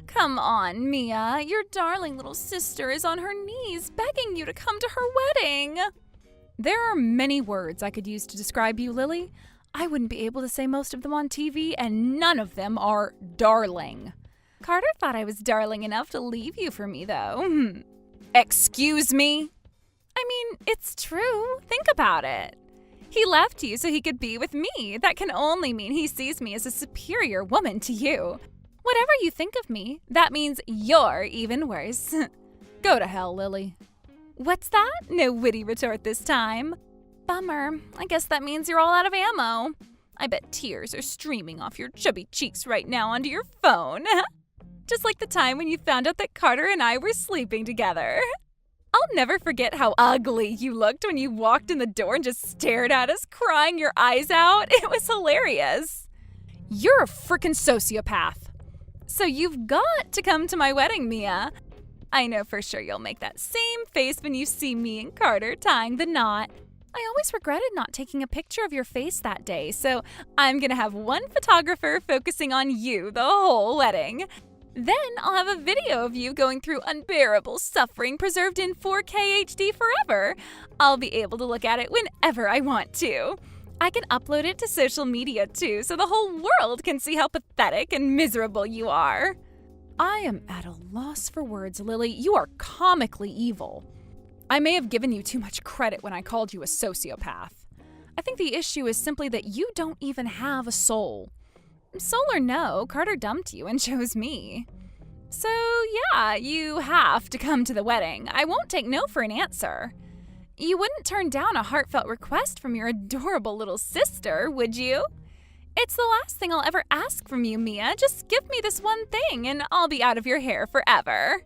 Come on, Mia, your darling little sister is on her knees begging you to come to her wedding. There are many words I could use to describe you, Lily. I wouldn't be able to say most of them on TV, and none of them are darling. Carter thought I was darling enough to leave you for me, though. Excuse me? I mean, it's true. Think about it. He left you so he could be with me. That can only mean he sees me as a superior woman to you. Whatever you think of me, that means you're even worse. Go to hell, Lily. What's that? No witty retort this time. Bummer. I guess that means you're all out of ammo. I bet tears are streaming off your chubby cheeks right now onto your phone. Just like the time when you found out that Carter and I were sleeping together. I'll never forget how ugly you looked when you walked in the door and just stared at us, crying your eyes out. It was hilarious. You're a frickin' sociopath. So you've got to come to my wedding, Mia. I know for sure you'll make that same face when you see me and Carter tying the knot. I always regretted not taking a picture of your face that day, so I'm gonna have one photographer focusing on you the whole wedding. Then I'll have a video of you going through unbearable suffering preserved in 4K HD forever. I'll be able to look at it whenever I want to. I can upload it to social media too, so the whole world can see how pathetic and miserable you are. I am at a loss for words, Lily. You are comically evil. I may have given you too much credit when I called you a sociopath. I think the issue is simply that you don't even have a soul. Soul or no, Carter dumped you and chose me. So yeah, you have to come to the wedding. I won't take no for an answer. You wouldn't turn down a heartfelt request from your adorable little sister, would you? It's the last thing I'll ever ask from you, Mia. Just give me this one thing and I'll be out of your hair forever.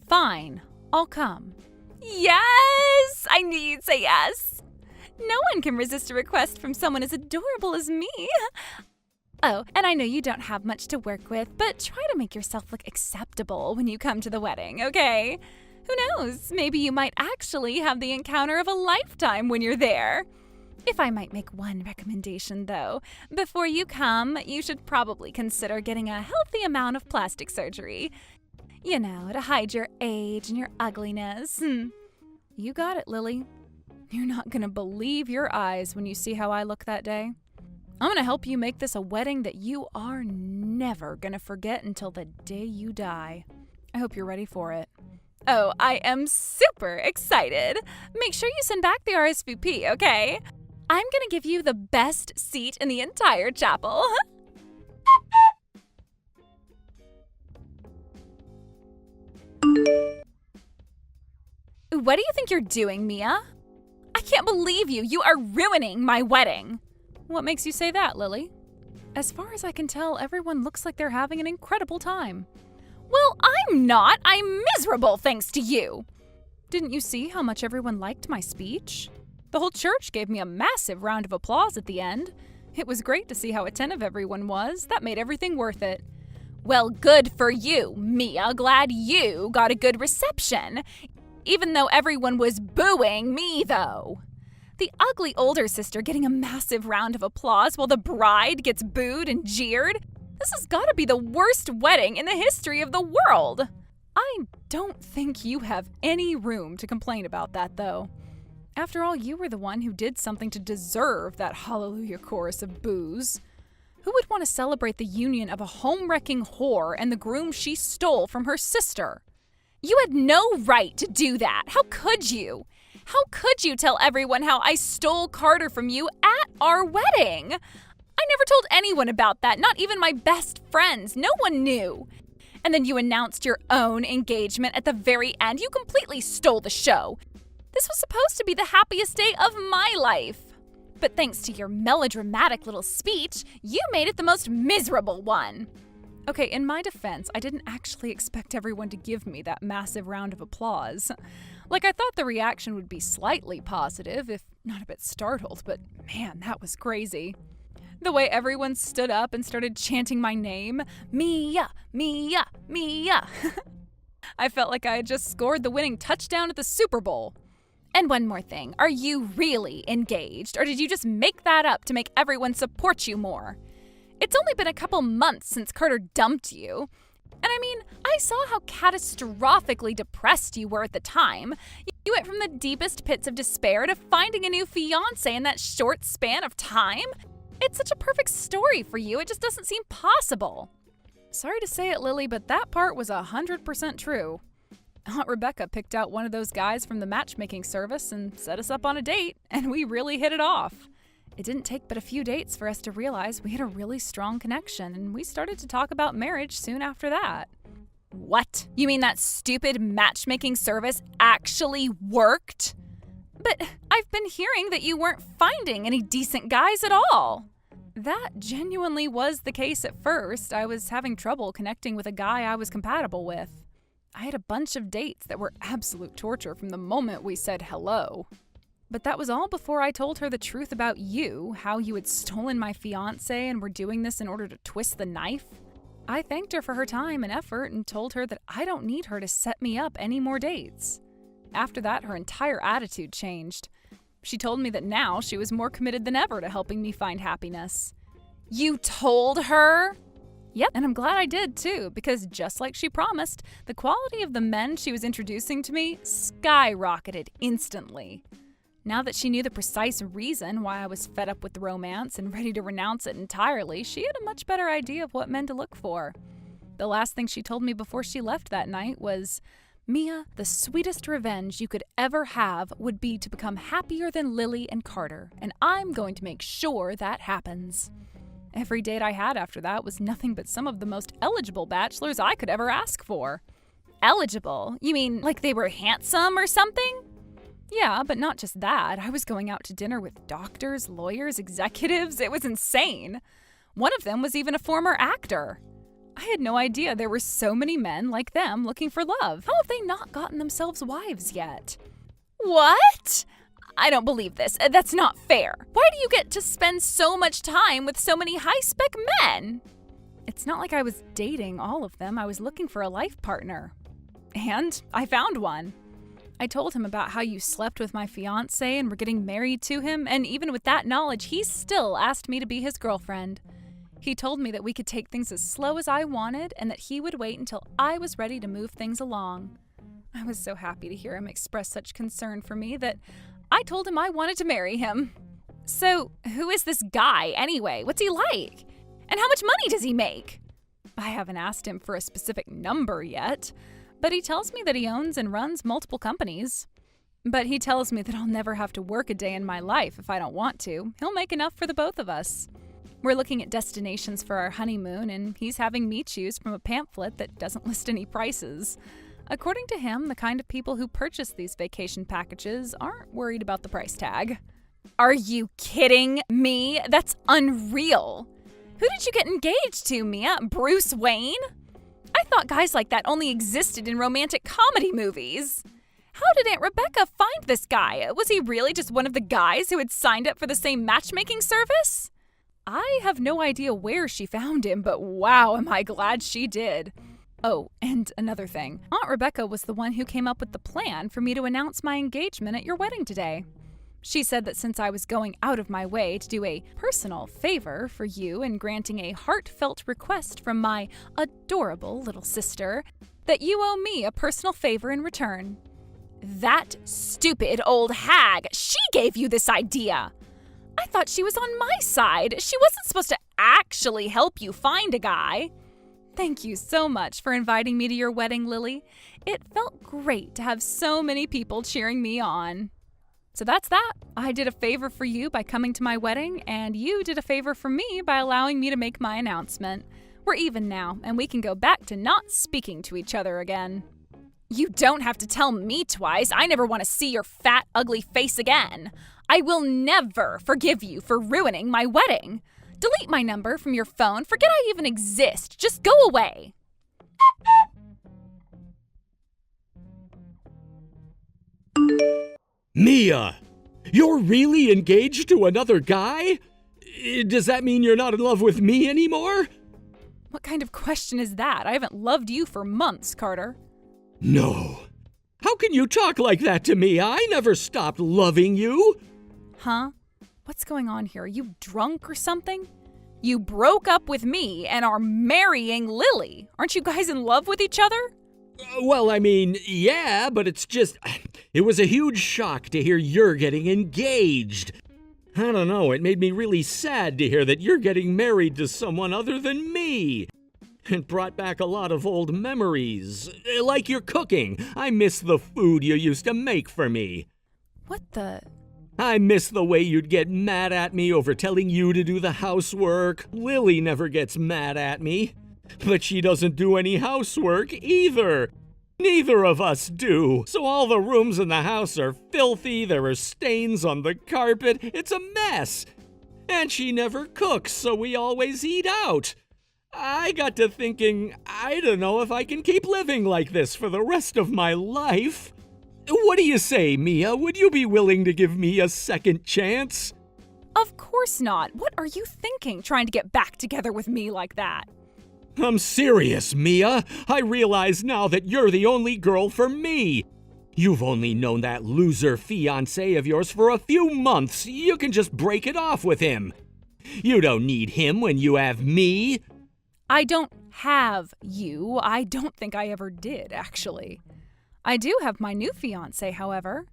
Fine, I'll come. Yes! I knew you'd say yes. No one can resist a request from someone as adorable as me. Oh, and I know you don't have much to work with, but try to make yourself look acceptable when you come to the wedding, okay? Who knows? Maybe you might actually have the encounter of a lifetime when you're there. If I might make one recommendation, though, before you come, you should probably consider getting a healthy amount of plastic surgery. You know, to hide your age and your ugliness. You got it, Lily. You're not gonna believe your eyes when you see how I look that day. I'm gonna help you make this a wedding that you are never gonna forget until the day you die. I hope you're ready for it. Oh, I am super excited. Make sure you send back the RSVP, okay? I'm gonna give you the best seat in the entire chapel. What do you think you're doing, Mia? I can't believe you. You are ruining my wedding. What makes you say that, Lily? As far as I can tell, everyone looks like they're having an incredible time. Well, I'm not. I'm miserable thanks to you. Didn't you see how much everyone liked my speech? The whole church gave me a massive round of applause at the end. It was great to see how attentive everyone was. That made everything worth it. Well, good for you, Mia. Glad you got a good reception. Even though everyone was booing me, though. The ugly older sister getting a massive round of applause while the bride gets booed and jeered. This has got to be the worst wedding in the history of the world. I don't think you have any room to complain about that, though. After all, you were the one who did something to deserve that hallelujah chorus of boos. Who would want to celebrate the union of a home-wrecking whore and the groom she stole from her sister? You had no right to do that. How could you? How could you tell everyone how I stole Carter from you at our wedding? I never told anyone about that, not even my best friends. No one knew. And then you announced your own engagement at the very end. You completely stole the show. This was supposed to be the happiest day of my life. But thanks to your melodramatic little speech, you made it the most miserable one. Okay, in my defense, I didn't actually expect everyone to give me that massive round of applause. Like, I thought the reaction would be slightly positive, if not a bit startled, but man, that was crazy. The way everyone stood up and started chanting my name, Mia, Mia, Mia. I felt like I had just scored the winning touchdown at the Super Bowl. And one more thing, are you really engaged, or did you just make that up to make everyone support you more? It's only been a couple months since Carter dumped you. And I mean, I saw how catastrophically depressed you were at the time. You went from the deepest pits of despair to finding a new fiancé in that short span of time. It's such a perfect story for you, it just doesn't seem possible. Sorry to say it, Lily, but that part was 100% true. Aunt Rebecca picked out one of those guys from the matchmaking service and set us up on a date, and we really hit it off. It didn't take but a few dates for us to realize we had a really strong connection, and we started to talk about marriage soon after that. What? You mean that stupid matchmaking service actually worked? But I've been hearing that you weren't finding any decent guys at all. That genuinely was the case at first. I was having trouble connecting with a guy I was compatible with. I had a bunch of dates that were absolute torture from the moment we said hello. But that was all before I told her the truth about you, how you had stolen my fiancé and were doing this in order to twist the knife. I thanked her for her time and effort and told her that I don't need her to set me up any more dates. After that, her entire attitude changed. She told me that now she was more committed than ever to helping me find happiness. You told her? Yep, and I'm glad I did too, because just like she promised, the quality of the men she was introducing to me skyrocketed instantly. Now that she knew the precise reason why I was fed up with romance and ready to renounce it entirely, she had a much better idea of what men to look for. The last thing she told me before she left that night was, Mia, the sweetest revenge you could ever have would be to become happier than Lily and Carter, and I'm going to make sure that happens. Every date I had after that was nothing but some of the most eligible bachelors I could ever ask for. Eligible? You mean like they were handsome or something? Yeah, but not just that. I was going out to dinner with doctors, lawyers, executives. It was insane. One of them was even a former actor. I had no idea there were so many men like them looking for love. How have they not gotten themselves wives yet? What? I don't believe this. That's not fair. Why do you get to spend so much time with so many high-spec men? It's not like I was dating all of them. I was looking for a life partner. And I found one. I told him about how you slept with my fiancé and were getting married to him, and even with that knowledge, he still asked me to be his girlfriend. He told me that we could take things as slow as I wanted and that he would wait until I was ready to move things along. I was so happy to hear him express such concern for me that I told him I wanted to marry him. So, who is this guy anyway? What's he like? And how much money does he make? I haven't asked him for a specific number yet, but he tells me that he owns and runs multiple companies. But he tells me that I'll never have to work a day in my life if I don't want to. He'll make enough for the both of us. We're looking at destinations for our honeymoon, and he's having me choose from a pamphlet that doesn't list any prices. According to him, the kind of people who purchase these vacation packages aren't worried about the price tag. Are you kidding me? That's unreal. Who did you get engaged to, Mia? Bruce Wayne? I thought guys like that only existed in romantic comedy movies. How did Aunt Rebecca find this guy? Was he really just one of the guys who had signed up for the same matchmaking service? I have no idea where she found him, but wow, am I glad she did. Oh, and another thing. Aunt Rebecca was the one who came up with the plan for me to announce my engagement at your wedding today. She said that since I was going out of my way to do a personal favor for you in granting a heartfelt request from my adorable little sister, that you owe me a personal favor in return. That stupid old hag, she gave you this idea. I thought she was on my side. She wasn't supposed to actually help you find a guy. Thank you so much for inviting me to your wedding, Lily. It felt great to have so many people cheering me on. So that's that. I did a favor for you by coming to my wedding, and you did a favor for me by allowing me to make my announcement. We're even now, and we can go back to not speaking to each other again. You don't have to tell me twice. I never want to see your fat, ugly face again. I will never forgive you for ruining my wedding. Delete my number from your phone. Forget I even exist. Just go away. Mia, you're really engaged to another guy? Does that mean you're not in love with me anymore? What kind of question is that? I haven't loved you for months, Carter. No. How can you talk like that to me? I never stopped loving you. Huh? What's going on here? Are you drunk or something? You broke up with me and are marrying Lily. Aren't you guys in love with each other? Well, I mean, yeah, but it's just... It was a huge shock to hear you're getting engaged. I don't know, it made me really sad to hear that you're getting married to someone other than me. It brought back a lot of old memories. Like your cooking. I miss the food you used to make for me. What the... I miss the way you'd get mad at me over telling you to do the housework. Lily never gets mad at me. But she doesn't do any housework either. Neither of us do. So all the rooms in the house are filthy, there are stains on the carpet, it's a mess. And she never cooks, so we always eat out. I got to thinking, I don't know if I can keep living like this for the rest of my life. What do you say, Mia? Would you be willing to give me a second chance? Of course not. What are you thinking, trying to get back together with me like that? I'm serious, Mia. I realize now that you're the only girl for me. You've only known that loser fiancé of yours for a few months. You can just break it off with him. You don't need him when you have me. I don't have you. I don't think I ever did, actually. I do have my new fiancé, however.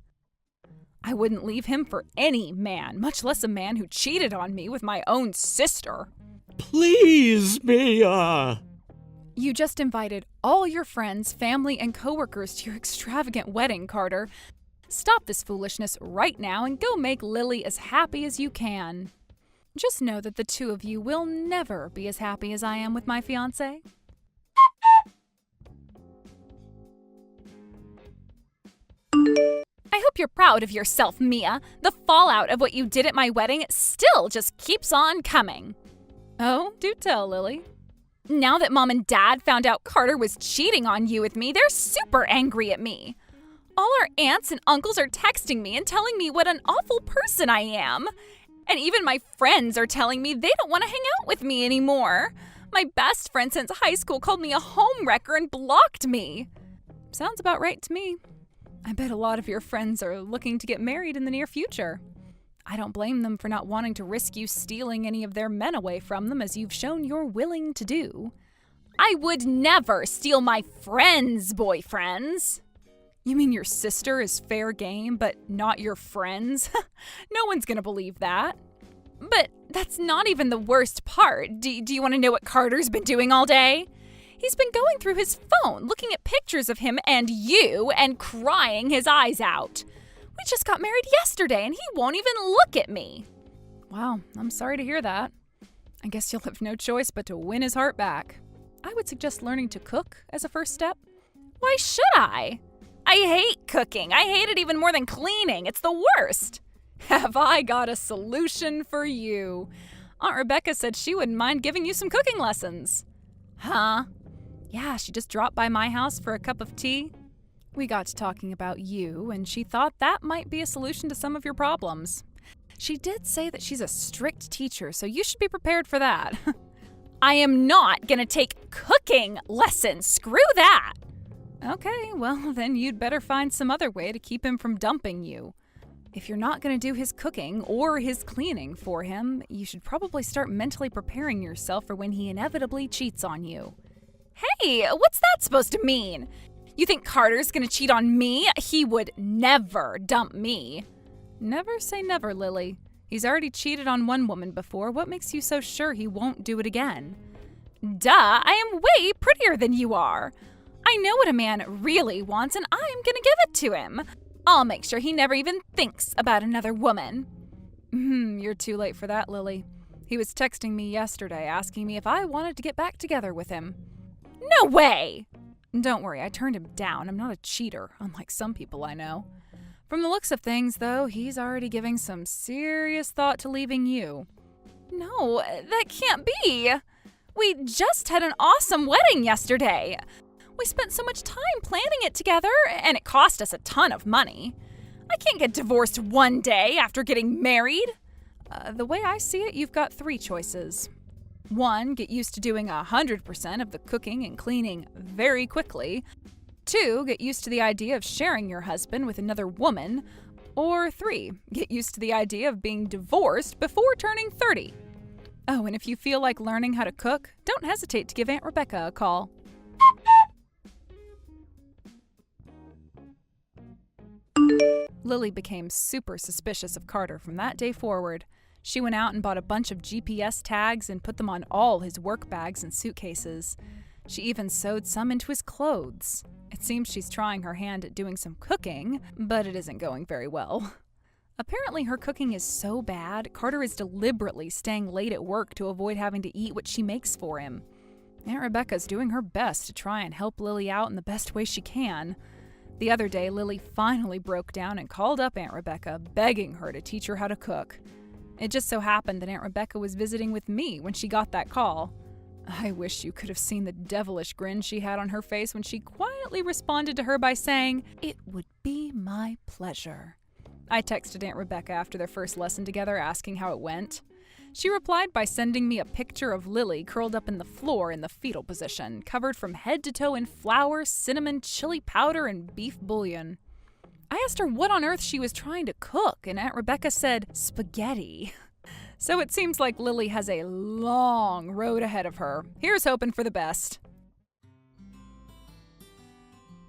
I wouldn't leave him for any man, much less a man who cheated on me with my own sister. Please, Mia. You just invited all your friends, family, and coworkers to your extravagant wedding, Carter. Stop this foolishness right now and go make Lily as happy as you can. Just know that the two of you will never be as happy as I am with my fiancé. I hope you're proud of yourself, Mia. The fallout of what you did at my wedding still just keeps on coming. Oh, do tell, Lily. Now that Mom and Dad found out Carter was cheating on you with me, they're super angry at me. All our aunts and uncles are texting me and telling me what an awful person I am. And even my friends are telling me they don't want to hang out with me anymore. My best friend since high school called me a homewrecker and blocked me. Sounds about right to me. I bet a lot of your friends are looking to get married in the near future. I don't blame them for not wanting to risk you stealing any of their men away from them, as you've shown you're willing to do. I would never steal my friends' boyfriends. You mean your sister is fair game, but not your friends? No one's gonna believe that. But that's not even the worst part. Do you want to know what Carter's been doing all day? He's been going through his phone, looking at pictures of him and you, and crying his eyes out. We just got married yesterday, and he won't even look at me. Wow, I'm sorry to hear that. I guess you'll have no choice but to win his heart back. I would suggest learning to cook as a first step. Why should I? I hate cooking. I hate it even more than cleaning. It's the worst. Have I got a solution for you? Aunt Rebecca said she wouldn't mind giving you some cooking lessons. Huh? Yeah, she just dropped by my house for a cup of tea. We got to talking about you, and she thought that might be a solution to some of your problems. She did say that she's a strict teacher, so you should be prepared for that. I am not gonna take cooking lessons. Screw that. Okay, well, then you'd better find some other way to keep him from dumping you. If you're not going to do his cooking or his cleaning for him, you should probably start mentally preparing yourself for when he inevitably cheats on you. Hey, what's that supposed to mean? You think Carter's gonna cheat on me? He would never dump me. Never say never, Lily. He's already cheated on one woman before. What makes you so sure he won't do it again? Duh, I am way prettier than you are. I know what a man really wants, and I'm gonna give it to him. I'll make sure he never even thinks about another woman. You're too late for that, Lily. He was texting me yesterday asking me if I wanted to get back together with him. No way! Don't worry, I turned him down. I'm not a cheater, unlike some people I know. From the looks of things, though, he's already giving some serious thought to leaving you. No, that can't be. We just had an awesome wedding yesterday. We spent so much time planning it together, and it cost us a ton of money. I can't get divorced one day after getting married. The way I see it, you've got three choices. 1, get used to doing 100% of the cooking and cleaning very quickly. 2, get used to the idea of sharing your husband with another woman. Or 3, get used to the idea of being divorced before turning 30. Oh, and if you feel like learning how to cook, don't hesitate to give Aunt Rebecca a call. Lily became super suspicious of Carter from that day forward. She went out and bought a bunch of GPS tags and put them on all his work bags and suitcases. She even sewed some into his clothes. It seems she's trying her hand at doing some cooking, but it isn't going very well. Apparently her cooking is so bad, Carter is deliberately staying late at work to avoid having to eat what she makes for him. Aunt Rebecca's doing her best to try and help Lily out in the best way she can. The other day, Lily finally broke down and called up Aunt Rebecca, begging her to teach her how to cook. It just so happened that Aunt Rebecca was visiting with me when she got that call. I wish you could have seen the devilish grin she had on her face when she quietly responded to her by saying, "It would be my pleasure." I texted Aunt Rebecca after their first lesson together asking how it went. She replied by sending me a picture of Lily curled up in the floor in the fetal position, covered from head to toe in flour, cinnamon, chili powder, and beef bouillon. I asked her what on earth she was trying to cook, and Aunt Rebecca said spaghetti. So it seems like Lily has a long road ahead of her. Here's hoping for the best.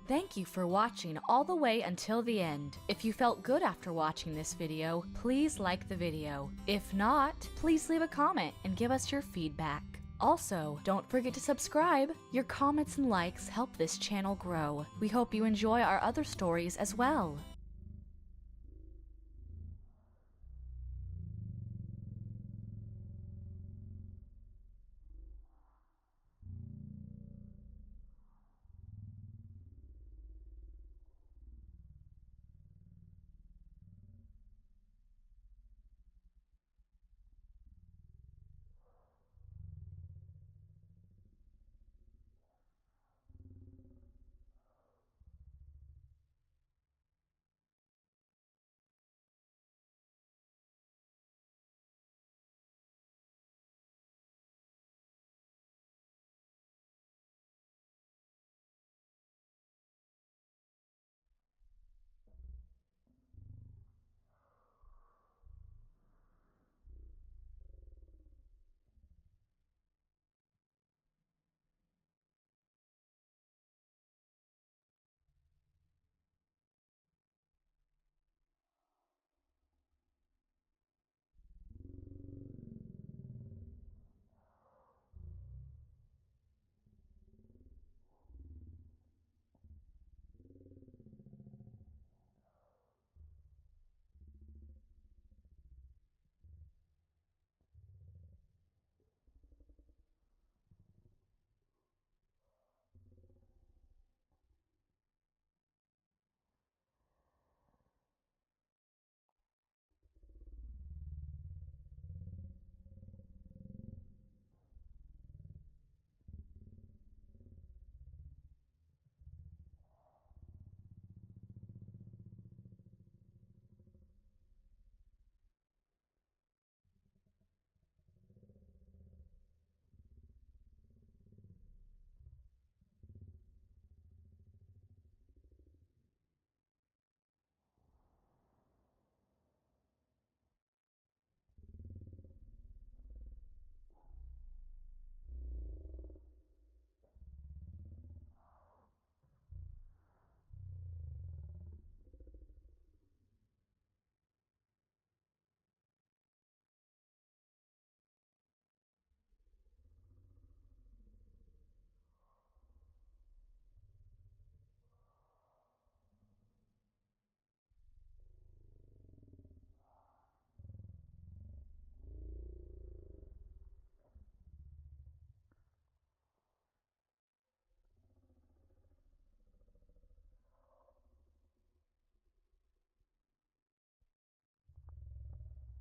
Thank you for watching all the way until the end. If you felt good after watching this video, please like the video. If not, please leave a comment and give us your feedback. Also, don't forget to subscribe. Your comments and likes help this channel grow. We hope you enjoy our other stories as well.